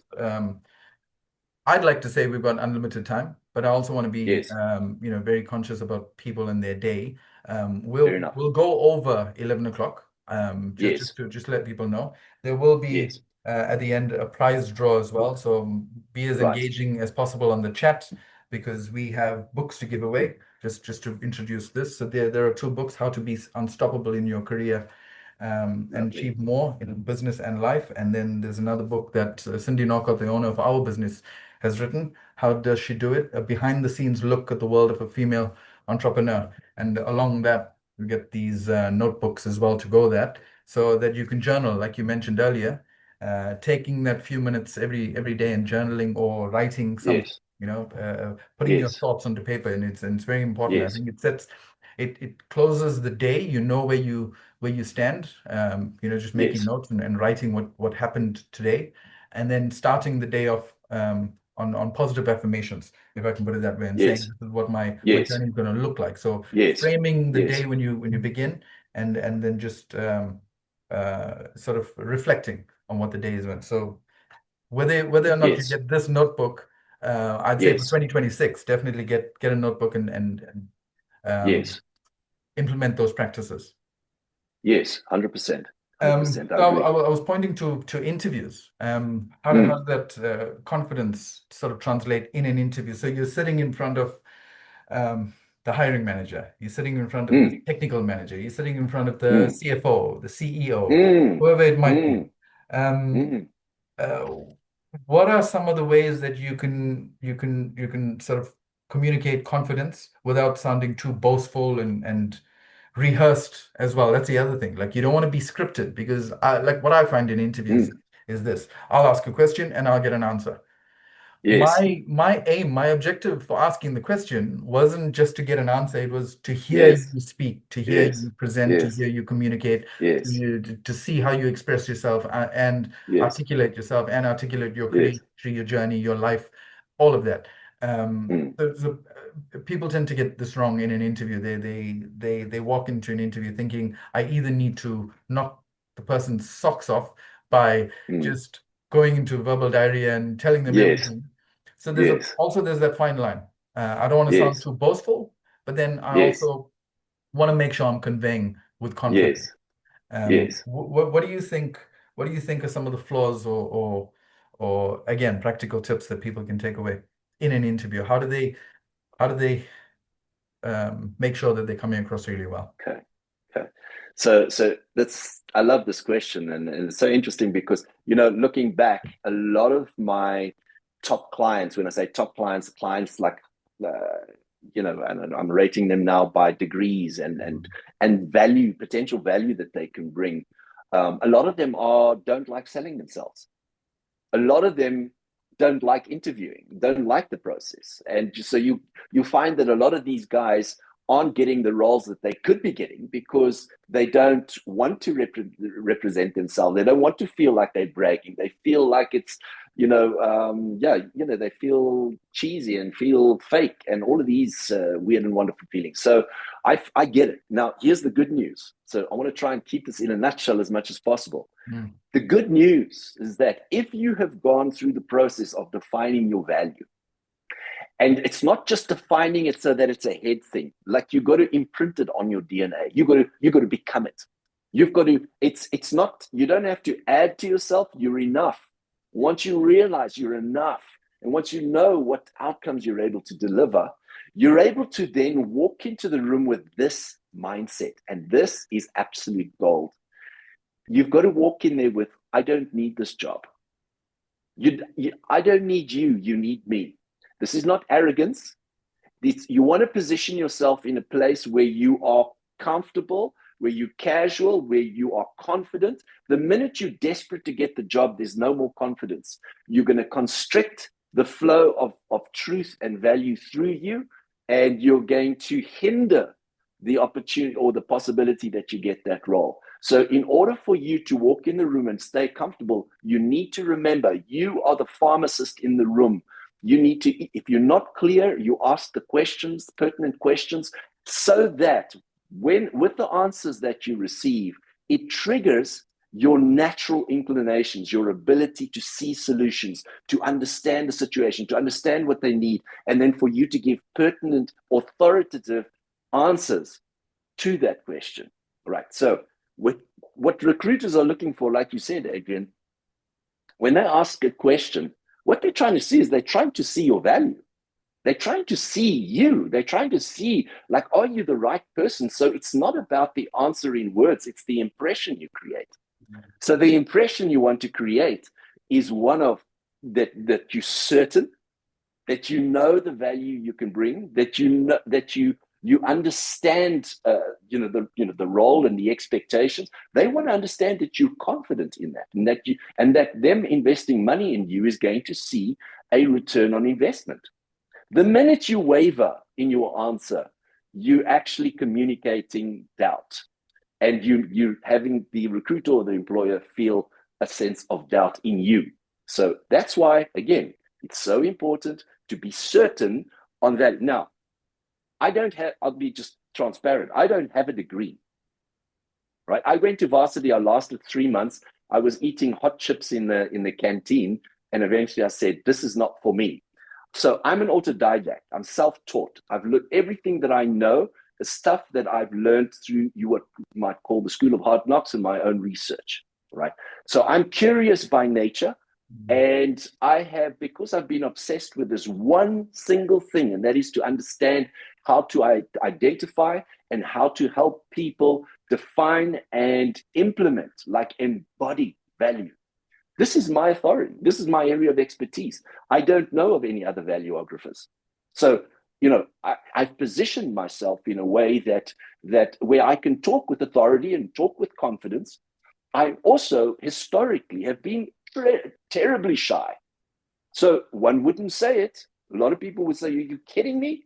I'd like to say we've got unlimited time, but I also want to be very conscious about people and their day. We'll go over 11 o'clock. Yes. Just let people know. There will be Yes. at the end a prize draw as well. So be as Right. engaging as possible on the chat because we have books to give away. Just to introduce this. So there are two books, How to Be Unstoppable in Your Career and Lovely. Achieve More in Business and Life. And then there's another book that Cindy Knockout, the owner of our business, has written. How does she do it? A behind the scenes look at the world of a female entrepreneur. And along that, we get these notebooks as well to go that so that you can journal, like you mentioned earlier, taking that few minutes every day and journaling or writing something, Yes. putting your Yes. thoughts onto paper, and it's very important. I Yes. think it closes the day. You know where you stand. Just making Yes. notes and writing what happened today, and then starting the day off on positive affirmations, if I can put it that way, and saying Yes. this is what my Yes. journey is going to look like. So Yes. framing the day Yes. when you begin, and then just sort of reflecting on what the day is went. So whether or not you Yes. get this notebook, I'd say for Yes. 2026, definitely get a notebook and um, Yes. implement those practices. Yes. 100%. 100%. I So agree. I was pointing to interviews. How Mm. does that confidence sort of translate in an interview? So you're sitting in front of um, the hiring manager, you're sitting in front of the Mm. technical manager, you're sitting in front of the Mm. CFO, the CEO, Mm. whoever it might be. Mm. Um, Mm. uh, what are some of the ways that you can sort of communicate confidence without sounding too boastful and rehearsed as well? That's the other thing. Like you don't want to be scripted because like what I find in interviews Mm. is this. I'll ask a question and I'll get an answer. Yes. My aim, my objective for asking the question wasn't just to get an answer. It was to hear Yes. you speak, to hear Yes. you present, to Yes. hear you communicate, Yes. to see how you express yourself and Yes. articulate yourself and articulate your career, Yes. your journey, your life, all of that. Mm. People tend to get this wrong in an interview. They walk into an interview thinking, I either need to knock the person's socks off by Mm. just going into verbal diarrhea and telling them Yes. everything. So Yes. there's that fine line. I don't want to sound Yes. too boastful, but then I Yes. also want to make sure I'm conveying with confidence. Yes. Yes. What do you think? What do you think are some of the flaws or again practical tips that people can take away in an interview? How do they make sure that they're coming across really well? Okay. Okay. So that's I love this question, and it's so interesting because looking back, a lot of my top clients, when I say top clients, clients like and I'm rating them now by degrees and value, potential value that they can bring. A lot of them don't like selling themselves. A lot of them don't like interviewing, don't like the process, and so you find that a lot of these guys aren't getting the roles that they could be getting because they don't want to represent themselves. They don't want to feel like they're bragging. They feel like it's they feel cheesy and feel fake and all of these weird and wonderful feelings. So I get it. Now here's the good news. So I want to try and keep this in a nutshell as much as possible. Mm, The good news is that if you have gone through the process of defining your value, and it's not just defining it so that it's a head thing, like you got to imprint it on your DNA. You got to become it. You've got to. It's not. You don't have to add to yourself. You're enough. Once you realize you're enough, and once you know what outcomes you're able to deliver, you're able to then walk into the room with this mindset, and this is absolute gold. You've got to walk in there with, I don't need this job. I don't need you. You need me. This is not arrogance. You want to position yourself in a place where you are comfortable, where you're casual, where you are confident. The minute you're desperate to get the job, there's no more confidence. You're going to constrict the flow of truth and value through you, and you're going to hinder the opportunity or the possibility that you get that role. So, in order for you to walk in the room and stay comfortable, you need to remember you are the pharmacist in the room. You need to, if you're not clear, you ask the questions, pertinent questions, so that with the answers that you receive, it triggers your natural inclinations, your ability to see solutions, to understand the situation, to understand what they need, and then for you to give pertinent, authoritative answers to that question. Right. So with what recruiters are looking for, like you said, Adrian, when they ask a question, what they're trying to see is they're trying to see your value. They're trying to see you. They're trying to see, like, are you the right person? So it's not about the answer in words, it's the impression you create. So the impression you want to create is one of that you're certain, that you know the value you can bring, that you know that you understand the role and the expectations. They want to understand that you're confident in that, and that them investing money in you is going to see a return on investment. The minute you waver in your answer, you actually communicating doubt, and you having the recruiter or the employer feel a sense of doubt in you. So that's why, again, it's so important to be certain on that. Now, I'll be just transparent. I don't have a degree, right? I went to varsity. I lasted 3 months. I was eating hot chips in the canteen, and eventually I said, this is not for me. So I'm an autodidact. I'm self-taught. I've learned everything that I know, the stuff that I've learned through what you might call the School of Hard Knocks and my own research, right? So I'm curious by nature. And because I've been obsessed with this one single thing, and that is to understand how to identify and how to help people define and implement, like embody value. This is my authority. This is my area of expertise. I don't know of any other valuographers. So, I've positioned myself in a way that where I can talk with authority and talk with confidence. I also historically have been terribly shy. So one wouldn't say it. A lot of people would say, are you kidding me?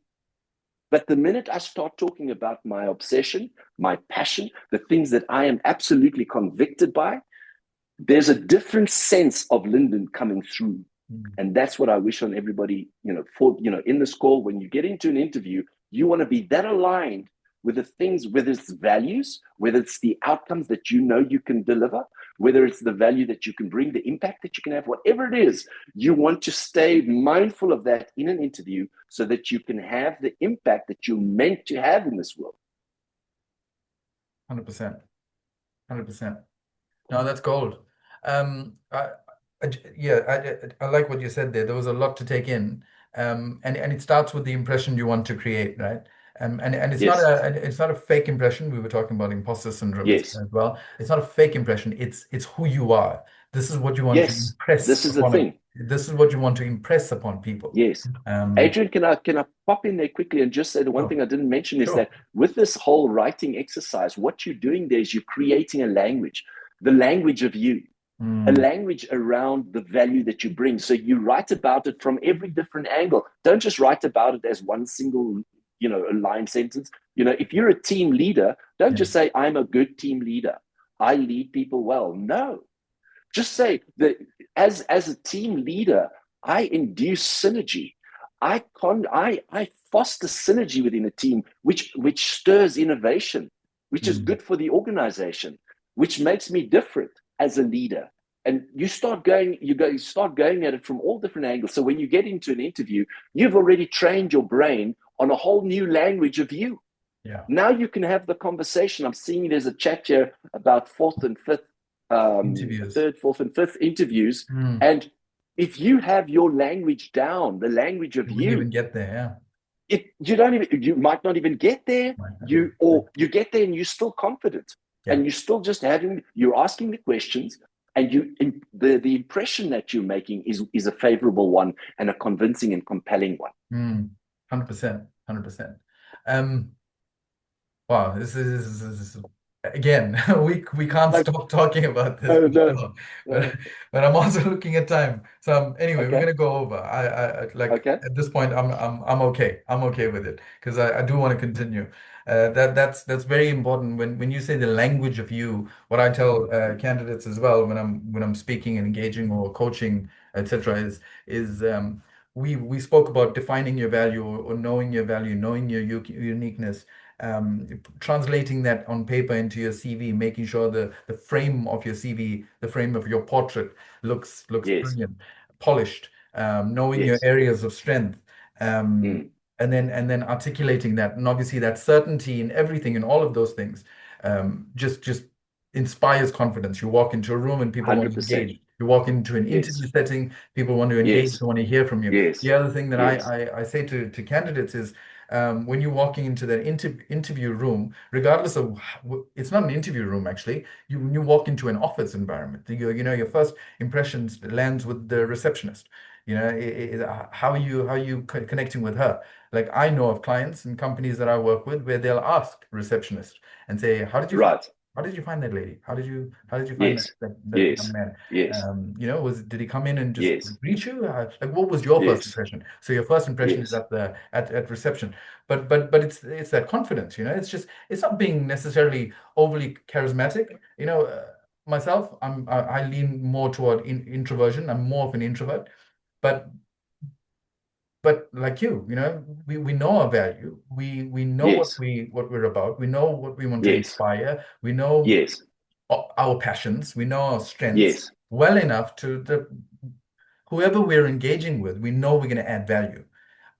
But the minute I start talking about my obsession, my passion, the things that I am absolutely convicted by, there's a different sense of Lyndon coming through. And that's what I wish on everybody, in this call, when you get into an interview, you want to be that aligned with the things, whether it's values, whether it's the outcomes that you can deliver, whether it's the value that you can bring, the impact that you can have, whatever it is, you want to stay mindful of that in an interview so that you can have the impact that you're meant to have in this world. 100%. 100%. No, that's gold. I like what you said there. There was a lot to take in. And it starts with the impression you want to create, right? And it's Yes. not a fake impression. We were talking about imposter syndrome Yes. as well. It's not a fake impression. It's who you are. This is what you want to Yes. impress This is the upon it. thing. This is what you want to impress upon people. Yes. Adrian, can I pop in there quickly and just say the one thing I didn't mention is that with this whole writing exercise, what you're doing there is you're creating a language, the language of you, a language around the value that you bring. So you write about it from every different angle. Don't just write about it as one single, a line sentence. If you're a team leader, don't just say, I'm a good team leader. I lead people well. No. Just say that as a team leader, I induce synergy. I foster synergy within a team, which stirs innovation, which is good for the organization, which makes me different as a leader. And you start going at it from all different angles. So when you get into an interview, you've already trained your brain on a whole new language of you. Yeah. Now you can have the conversation. I'm seeing there's a chat here about fourth and fifth third, fourth, and fifth interviews. And if you have your language down, the language of you wouldn't even get there, you might not even get there. You get there and you're still confident, and you're still just you're asking the questions, and the impression that you're making is a favorable one and a convincing and compelling one. 100%. 100%. Wow, this is again, we can't stop talking about this. But I'm also looking at time. So anyway, we're gonna go over. I like at this point, I'm okay. I'm okay with it because I do want to continue. That's very important when you say the language of you. What I tell candidates as well when I'm speaking and engaging or coaching, etc. is we spoke about defining your value or knowing your value, knowing your uniqueness, translating that on paper into your CV, making sure the frame of your CV, the frame of your portrait looks brilliant, polished, knowing your areas of strength, and then articulating that, and obviously that certainty in everything and all of those things, just inspires confidence. You walk into a room and people want to 100%. engage. You walk into an interview Yes. setting, people want to engage, Yes. they want to hear from you. Yes. The other thing that Yes. I say to candidates is when you're walking into that interview room, regardless of, it's not an interview room actually, when you walk into an office environment, your first impressions lands with the receptionist. How are you connecting with her? Like I know of clients and companies that I work with where they'll ask receptionist and say, Right. how did you find that lady? How did you find Yes. that young Yes. man? Yes. Did he come in and just Yes. greet you? Like, what was your first Yes. impression? So your first impression is Yes. at the at reception, but it's that confidence. It's not being necessarily overly charismatic. Myself, I lean more toward introversion. I'm more of an introvert, but like we know our value. We know Yes. what we're about. We know what we want to Yes. inspire. We know Yes. our passions. We know our strengths Yes. well enough to whoever we're engaging with, we know we're going to add value.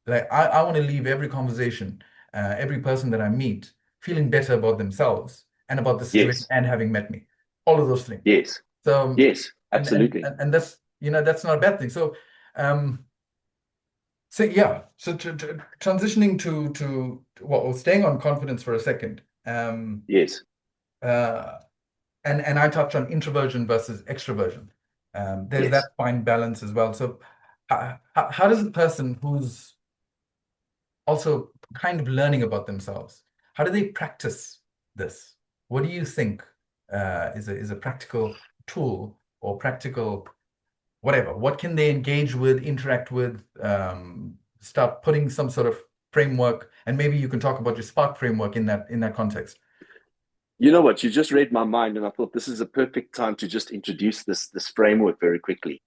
Like I want to leave every conversation, every person that I meet, feeling better about themselves and about the situation Yes. and having met me. All of those things. Yes. So Yes. Absolutely. and that's that's not a bad thing. Um yeah, transitioning to well, staying on confidence for a second. Yes. Uh, and I touched on introversion versus extroversion. There's Yes. that fine balance as well. So, how does a person who's also kind of learning about themselves, how do they practice this? What do you think is a practical tool or practical whatever? What can they engage with, interact with, start putting some sort of framework? And maybe you can talk about your Spark framework in that context. You know what? You just read my mind, and I thought this is a perfect time to just introduce this framework very quickly.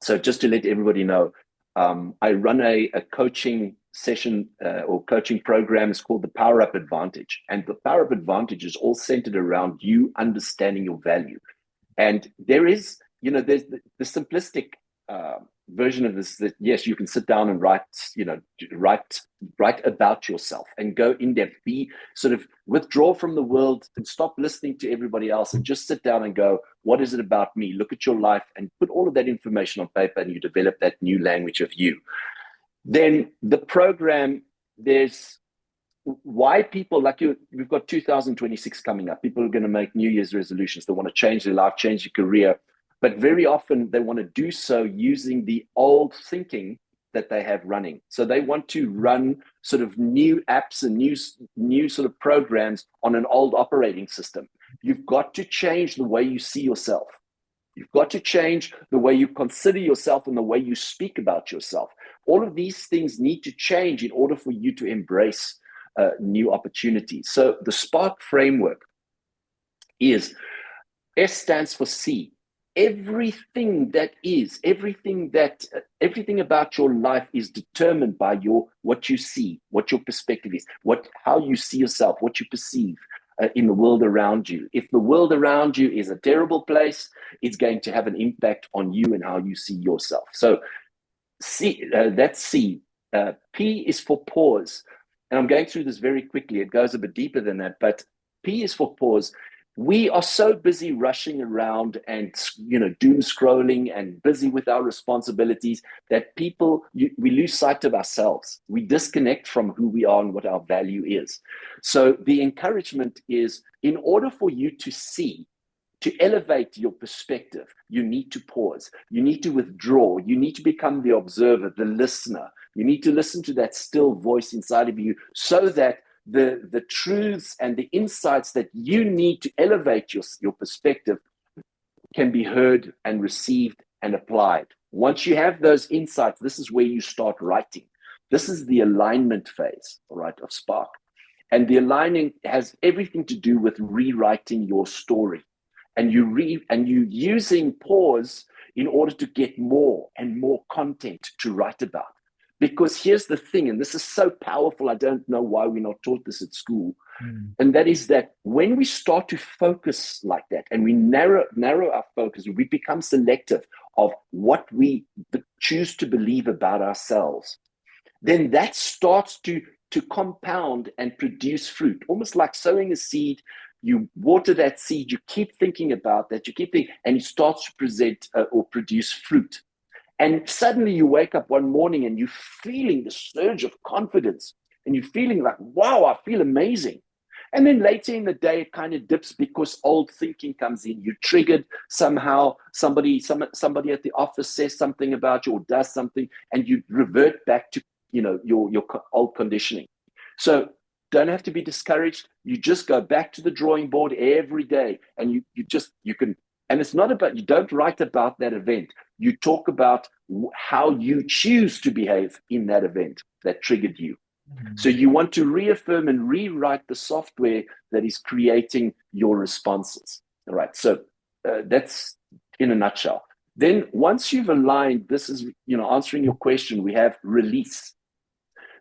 So, just to let everybody know, I run a coaching session or coaching program. It's called the Power Up Advantage, and the Power Up Advantage is all centered around you understanding your value. And there's the simplistic uh, version of this that yes, you can sit down and write about yourself and go in depth, be sort of withdraw from the world and stop listening to everybody else and just sit down and go, what is it about me? Look at your life and put all of that information on paper and you develop that new language of you. Then the program, there's why people like you, we've got 2026 coming up. People are going to make New Year's resolutions. They want to change their life, change their career. But very often they want to do so using the old thinking that they have running. So they want to run sort of new apps and new sort of programs on an old operating system. You've got to change the way you see yourself. You've got to change the way you consider yourself and the way you speak about yourself. All of these things need to change in order for you to embrace new opportunities. So the Spark framework is S stands for C. Everything about your life is determined by what you see, what your perspective is, how you see yourself, what you perceive in the world around you. If the world around you is a terrible place, it's going to have an impact on you and how you see yourself. So C, that's C. P is for pause. And I'm going through this very quickly. It goes a bit deeper than that, but P is for pause. We are so busy rushing around and doom scrolling and busy with our responsibilities that we lose sight of ourselves. We disconnect from who we are and what our value is. So the encouragement is, in order for you to elevate your perspective, you need to pause. You need to withdraw. You need to become the observer, the listener. You need to listen to that still voice inside of you so that the truths and the insights that you need to elevate your perspective can be heard and received and applied. Once you have those insights, this is where you start writing. This is the alignment phase, all right, of Spark. And the aligning has everything to do with rewriting your story. And you using pause in order to get more and more content to write about. Because here's the thing, and this is so powerful, I don't know why we're not taught this at school. And that is that when we start to focus like that and we narrow our focus, we become selective of what we choose to believe about ourselves, then that starts to compound and produce fruit, almost like sowing a seed you water that seed, you keep thinking about that, you keep thinking, and it starts to present or produce fruit. And suddenly you wake up one morning and you're feeling the surge of confidence and you're feeling like, wow, I feel amazing. And then later in the day, it kind of dips because old thinking comes in. You're triggered somehow. Somebody at the office says something about you or does something, and you revert back to your old conditioning. So don't have to be discouraged. You just go back to the drawing board every day, and you can. And it's not about, you don't write about that event. You talk about how you choose to behave in that event that triggered you. So you want to reaffirm and rewrite the software that is creating your responses. All right. So that's in a nutshell. Then once you've aligned, this is, answering your question, we have release.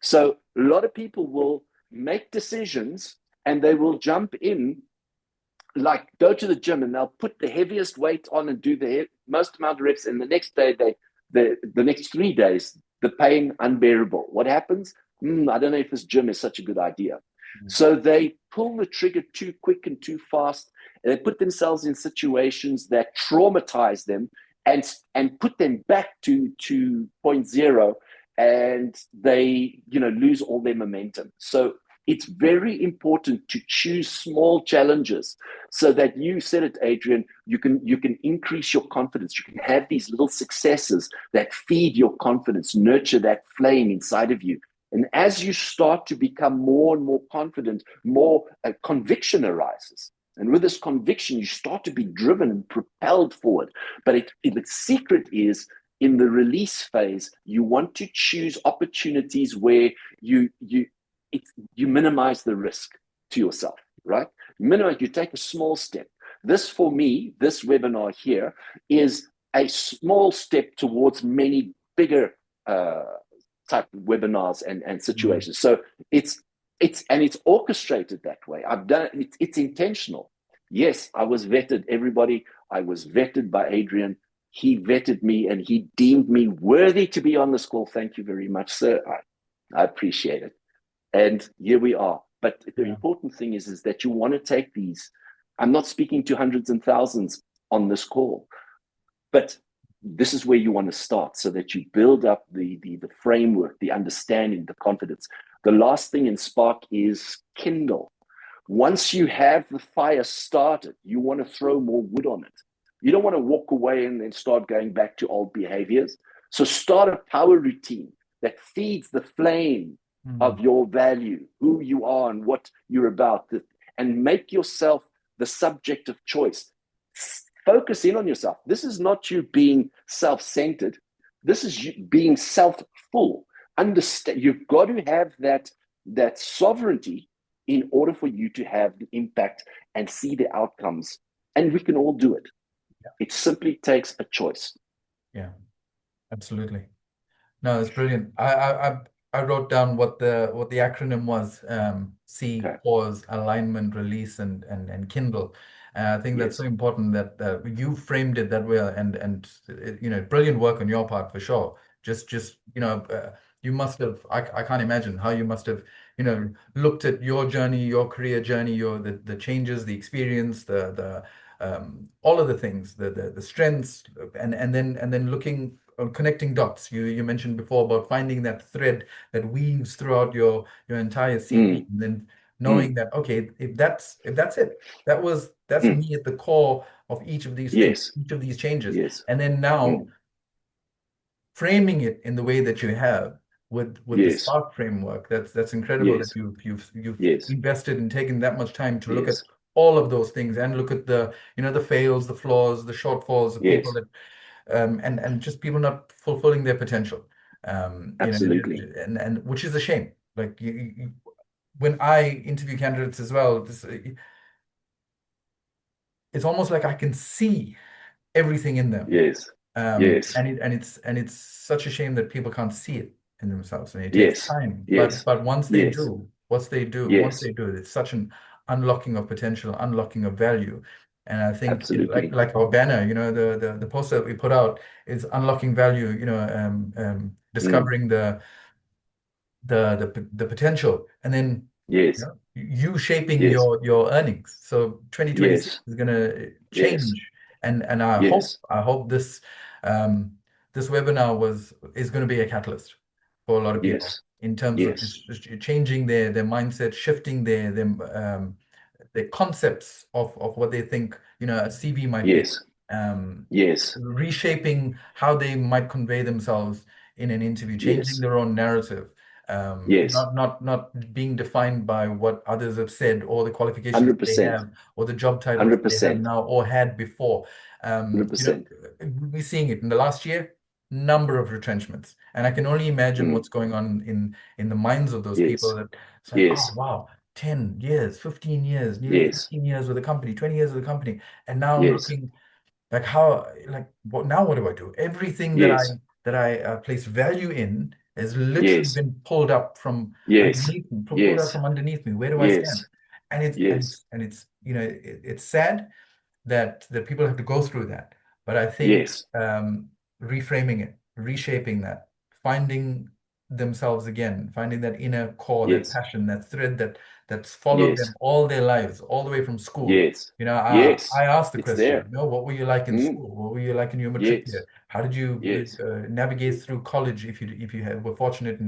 So a lot of people will make decisions and they will jump in, like go to the gym and they'll put the heaviest weight on and do the most amount of reps. And the next day, the next 3 days, the pain unbearable. What happens? I don't know if this gym is such a good idea. So they pull the trigger too quick and too fast. And they put themselves in situations that traumatize them and put them back to point zero. And they, lose all their momentum. So it's very important to choose small challenges so that, you said it, Adrian, you can increase your confidence. You can have these little successes that feed your confidence, nurture that flame inside of you. And as you start to become more and more confident, more conviction arises. And with this conviction, you start to be driven and propelled forward. But the secret is, in the release phase, you want to choose opportunities where you minimize the risk to yourself, right? You take a small step. This, for me, this webinar here is a small step towards many bigger type of webinars and situations. So it's orchestrated that way. I've done it. It's intentional. Yes, I was vetted. Everybody, I was vetted by Adrian. He vetted me and he deemed me worthy to be on this call. Thank you very much, sir. I appreciate it. And here we are. But the important thing is that you want to take these. I'm not speaking to hundreds and thousands on this call, but this is where you want to start so that you build up the framework, the understanding, the confidence. The last thing in Spark is kindle. Once you have the fire started, you want to throw more wood on it. You don't want to walk away and then start going back to old behaviors. So start a power routine that feeds the flame of your value, who you are and what you're about, and make yourself the subject of choice. Focus in on yourself. This is not you being self-centered. This is you being self-full. Understand, you've got to have that sovereignty in order for you to have the impact and see the outcomes. And we can all do it. Yeah. It simply takes a choice. Yeah, absolutely. No, it's brilliant. I wrote down what the acronym was. C, okay. Pause, alignment, release, and kindle. I think that's so important that you framed it that way, and brilliant work on your part for sure. Just you must have. I can't imagine how you must have looked at your journey, your career journey, the changes, the experience, the all of the things, the strengths, and then looking. Connecting dots. You mentioned before about finding that thread that weaves throughout your entire CV, and then knowing that, okay, if that's it, that's me at the core of each of these things, each of these changes, and then now framing it in the way that you have with the Spark framework. That's incredible that you've invested and taken that much time to look at all of those things and look at the the fails, the flaws, the shortfalls, the people that and just people not fulfilling their potential. Absolutely. And which is a shame. Like when I interview candidates as well, it's almost like I can see everything in them. And it's such a shame that people can't see it in themselves, and it takes time. But once they do, once they do, it's such an unlocking of potential, unlocking of value. And I think like our banner, the poster that we put out is unlocking value, discovering the potential, and then you you shaping Yes. your earnings. So 2026 Yes. is going to Yes. change, and I hope um, this webinar is going to be a catalyst for a lot of people Yes. in terms of Yes. just changing their mindset, shifting their concepts of what they think a CV might be, Yes. um, Yes. reshaping how they might convey themselves in an interview, changing Yes. their own narrative, Yes. not being defined by what others have said or the qualifications they 100%. have or the job titles they have 100%. now or had before. Um, you know, 100%. we're seeing it in the last year, number of retrenchments, and I can only imagine Mm. what's going on in the minds of those people. Yes. That it's like, oh Yes. wow, 10 years, 15 years, nearly Yes. 18 years with the company, 20 years with the company, and now I'm Yes. looking like how, like, what now? What do I do? Everything that I Yes. place value in has literally Yes. been pulled up from Yes. underneath me, pulled out Yes. from underneath me. Where do I stand? Yes. And Yes. it's it's sad that people have to go through that. But I think Yes. reframing it, reshaping that, finding themselves again, finding that inner core, that Yes. passion, that thread that's followed them Yes. all their lives, all the way from school. Yes. I Yes. asked the It's question, there. what were you like in Mm. school? What were you like in your matric Yes. year? How did you Yes. navigate through college were fortunate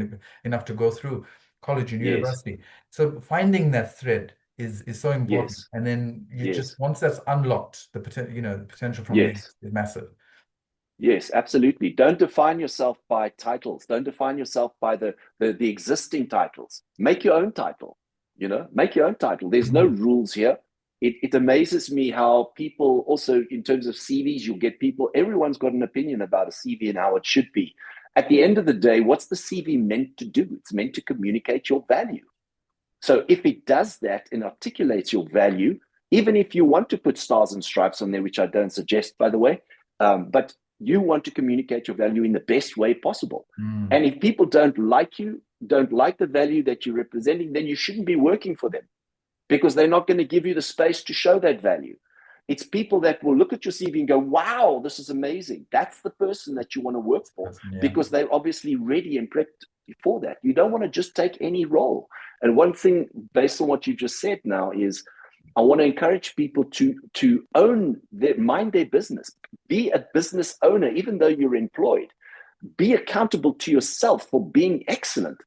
enough to go through college and Yes. university? So finding that thread is so important. Yes. And then you just Yes. once that's unlocked, the potential from there Yes. is massive. Yes, absolutely. Don't define yourself by titles. Don't define yourself by the existing titles. Make your own title. Make your own title. There's no Mm. rules here. It amazes me how people also, in terms of CVs, you'll get people, everyone's got an opinion about a CV and how it should be. At the end of the day, what's the CV meant to do? It's meant to communicate your value. So if it does that and articulates your value, even if you want to put stars and stripes on there, which I don't suggest, by the way, but you want to communicate your value in the best way possible. Mm. And if people don't like you, don't like the value that you're representing, then you shouldn't be working for them because they're not going to give you the space to show that value. It's people that will look at your CV and go, wow, this is amazing. That's the person that you want to work for Yeah. because they're obviously ready and prepped for that. You don't want to just take any role. And one thing, based on what you just said now, is I want to encourage people to mind their business, be a business owner, even though you're employed. Be accountable to yourself for being excellent,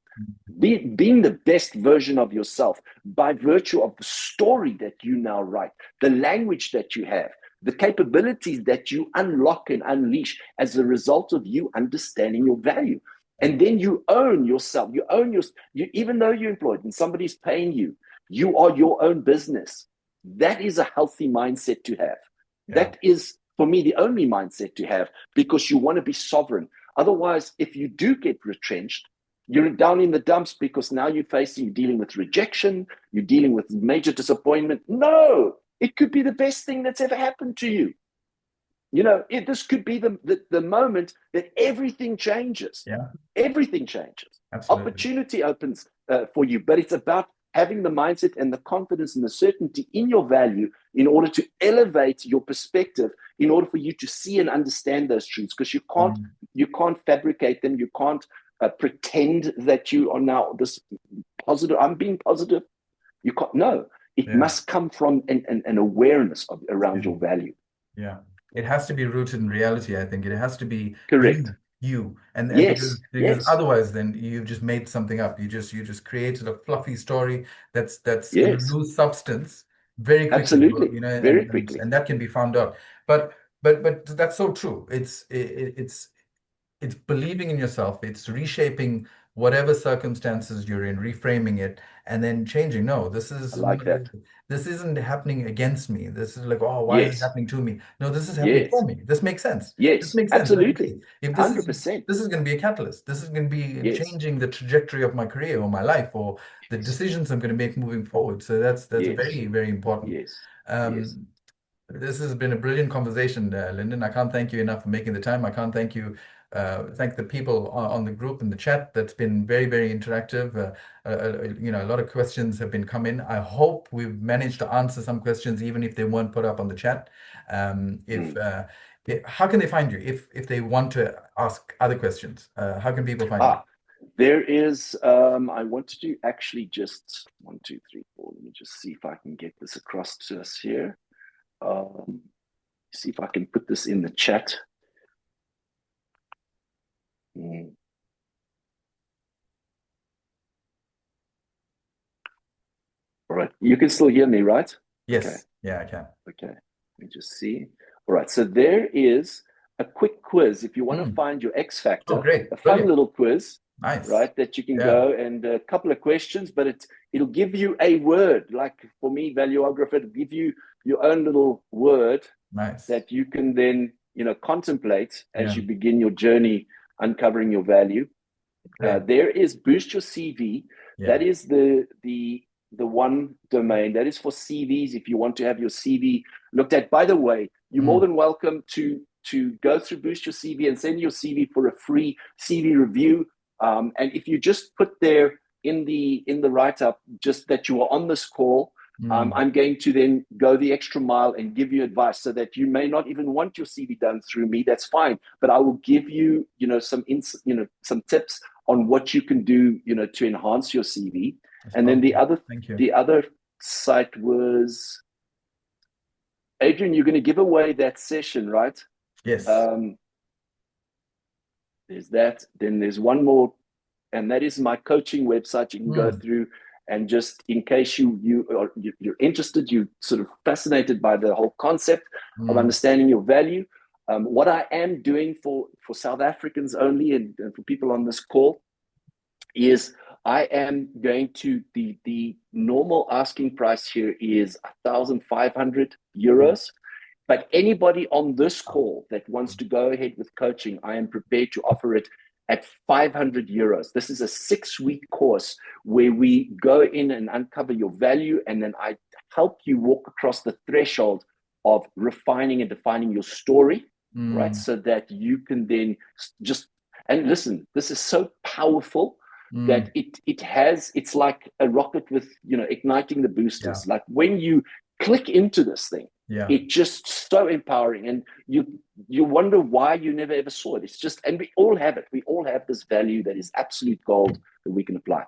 being the best version of yourself by virtue of the story that you now write, the language that you have, the capabilities that you unlock and unleash as a result of you understanding your value. And then you own yourself. Even though you're employed and somebody's paying you, you are your own business. That is a healthy mindset to have. Yeah. That is, for me, the only mindset to have because you want to be sovereign. Otherwise, if you do get retrenched, you're down in the dumps because now you're dealing with rejection, you're dealing with major disappointment. No, it could be the best thing that's ever happened to you. This could be the moment that everything changes. Yeah. Everything changes. Absolutely. Opportunity opens for you, but it's about having the mindset and the confidence and the certainty in your value in order to elevate your perspective, in order for you to see and understand those truths. Because you can't fabricate them. You can't pretend that you are now this positive. I'm being positive. You can't. No, it Yeah. must come from an awareness around Yeah. your value. Yeah. It has to be rooted in reality, I think. It has to be Correct. you. And Yes. because Yes. otherwise then you've just made something up. You just created a fluffy story that's gonna Yes. lose substance very quickly, Absolutely. Very quickly. and that can be found out. But that's so true. It's believing in yourself, it's reshaping whatever circumstances you're in, reframing it, and then changing. No, I like that. this isn't happening against me. This is like, oh, why is it Yes. happening to me? No, this is happening for Yes. me. This makes sense. This Yes. makes sense. Like, Absolutely. okay, if 100%. this is going to be a catalyst. This is going to be Yes. changing the trajectory of my career or my life or the Yes. decisions I'm going to make moving forward. So that's Yes. very, very important. Yes. Yes. Um, this has been a brilliant conversation, Lyndon. I can't thank you enough for making the time. I can't thank the people on the group and the chat. That's been very, very interactive. A lot of questions have been come in. I hope we've managed to answer some questions, even if they weren't put up on the chat. If Mm. How can they find you if they want to ask other questions? How can people find you? There is, I wanted to actually just 1, 2, 3, 4. just see if I can get this across to us here. See if I can put this in the chat. Mm. All right. You can still hear me, right? Okay. Yes. Yeah, I can. Okay. Let me just see. All right. So there is a quick quiz. If you want to find your X Oh, factor, a great. fun Brilliant. little quiz, Nice. right? That you can Yeah. go and a couple of questions, but it'll give you a word. Like for me, valueographer, it'll give you your own little word Nice. that you can then, contemplate as Yeah. you begin your journey uncovering your value. Great. There is Boost Your CV. Yeah. That is the one domain that is for CVs. If you want to have your CV looked at, by the way, you're more than welcome to go through Boost Your CV and send your CV for a free CV review. And if you just put there in the write up just that you are on this call, I'm going to then go the extra mile and give you advice, so that you may not even want your CV done through me. That's fine, but I will give you, some tips on what you can do, to enhance your CV. That's And then powerful. Thank you. the other site was, Adrian, you're going to give away that session, right? Yes. There's that. Then there's one more, and that is my coaching website. You can go through, and just in case you're interested, you sort of fascinated by the whole concept of understanding your value. What I am doing for South Africans only, and for people on this call, is I am going to the normal asking price here is 1,500 euros. But anybody on this call that wants to go ahead with coaching, I am prepared to offer it at 500 euros. This is a 6-week course where we go in and uncover your value, and then I help you walk across the threshold of refining and defining your story, right? So that you can then just, and listen, this is so powerful that it's like a rocket with, igniting the boosters. Yeah. Like when you click into this thing, Yeah. it's just so empowering, and you wonder why you never ever saw it. It's just, and we all have it. We all have this value that is absolute gold that we can apply.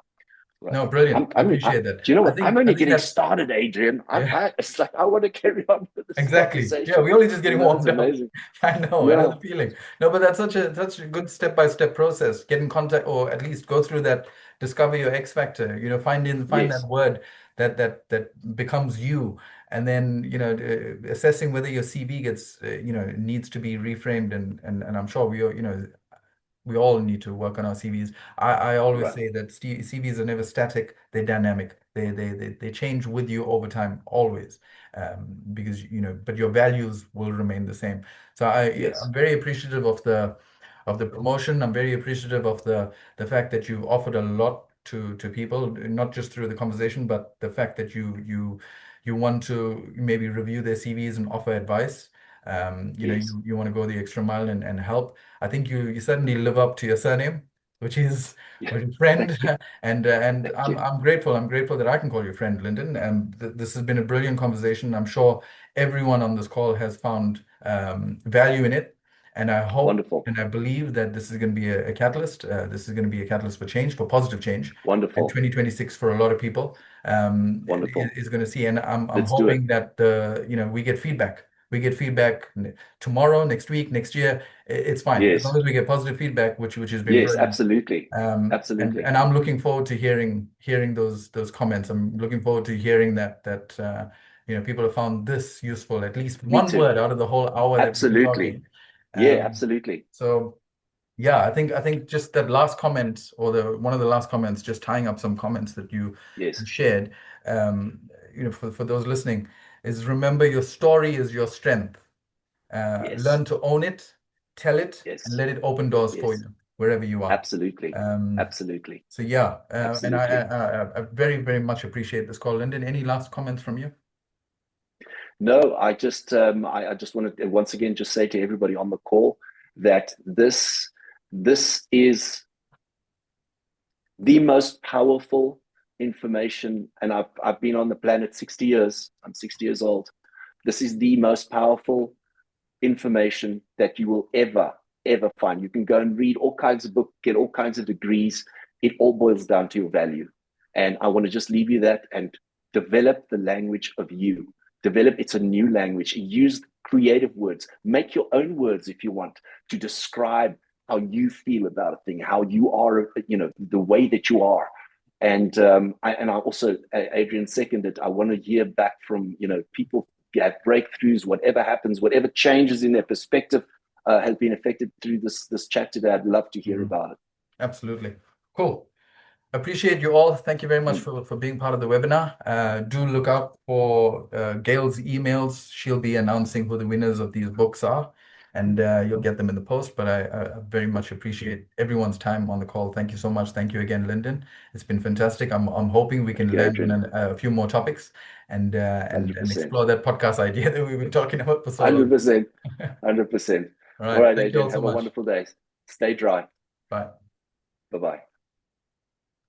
Right. No, brilliant. I appreciate that. Do you know I what? I'm think only getting that's started, Adrian. yeah. It's like I want to carry on with this Exactly. Yeah, conversation. we're only just getting It's warmed up. amazing. I know, I know Yeah. the feeling. No, but that's such a good step-by-step process. Get in contact, or at least go through that, discover your X factor, find that Yes. word that becomes you, and then, assessing whether your CV gets, needs to be reframed, and I'm sure we all need to work on our CVs. I always Right. say that CVs are never static, they're dynamic. They change with you over time, always. Because, but your values will remain the same. So Yes. I'm very appreciative of the promotion. I'm very appreciative of the fact that you've offered a lot to people, not just through the conversation, but the fact that you want to maybe review their CVs and offer advice. Yes. You want to go the extra mile and help. I think you certainly live up to your surname, which is Yeah. friend, Thank you. and Thank I'm you. I'm grateful. I'm grateful that I can call you friend, Lyndon. And this has been a brilliant conversation. I'm sure everyone on this call has found value in it, and I hope Wonderful. and I believe that this is going to be a catalyst. This is going to be a catalyst for change, for positive change, in Wonderful. 2026 for a lot of people. Wonderful. Is going to see, and I'm Let's do it. hoping that we get feedback. We get feedback tomorrow, next week, next year. It's fine as long Yes. as we get positive feedback, which has been Yes, brilliant. absolutely. And Absolutely. I'm looking forward to hearing those comments. I'm looking forward to hearing that people have found this useful, at least Me one too. word out of the whole hour that we've been Absolutely. talking. Yeah, Um, absolutely. so yeah, I think just that last comment, or the one of the last comments, just tying up some comments that you Yes. shared, um, for those listening, is remember your story is your strength. Yes. Learn to own it, tell it, and Yes. let it open doors for Yes. you wherever you are. Absolutely. Um, Absolutely. so yeah, and Absolutely. I very, very much appreciate this call. Lyndon, any last comments from you? No, I just want to once again just say to everybody on the call that this is the most powerful information, and I've been on the planet 60 years. I'm 60 years old. This is the most powerful information that you will ever find. You can go and read all kinds of books, get all kinds of degrees. It all boils down to your value. And I want to just leave you that, and develop the language of you. Develop, it's a new language. Use creative words. Make your own words if you want to describe how you feel about a thing, how you are, the way that you are. And I also, Adrian seconded, I want to hear back from, people get breakthroughs, whatever happens, whatever changes in their perspective has been affected through this chat today. I'd love to hear about it. Absolutely. Cool. Appreciate you all. Thank you very much for being part of the webinar. Do look out for Gail's emails. She'll be announcing who the winners of these books are, and you'll get them in the post. But I very much appreciate everyone's time on the call. Thank you so much. Thank you again, Lyndon. It's been fantastic. I'm hoping we can land on a few more topics and 100%. explore that podcast idea that we've been talking about for so long. 100%. 100%. All All right, Thank you Adrian, all so have a much. wonderful day. Stay dry. Bye. Bye-bye.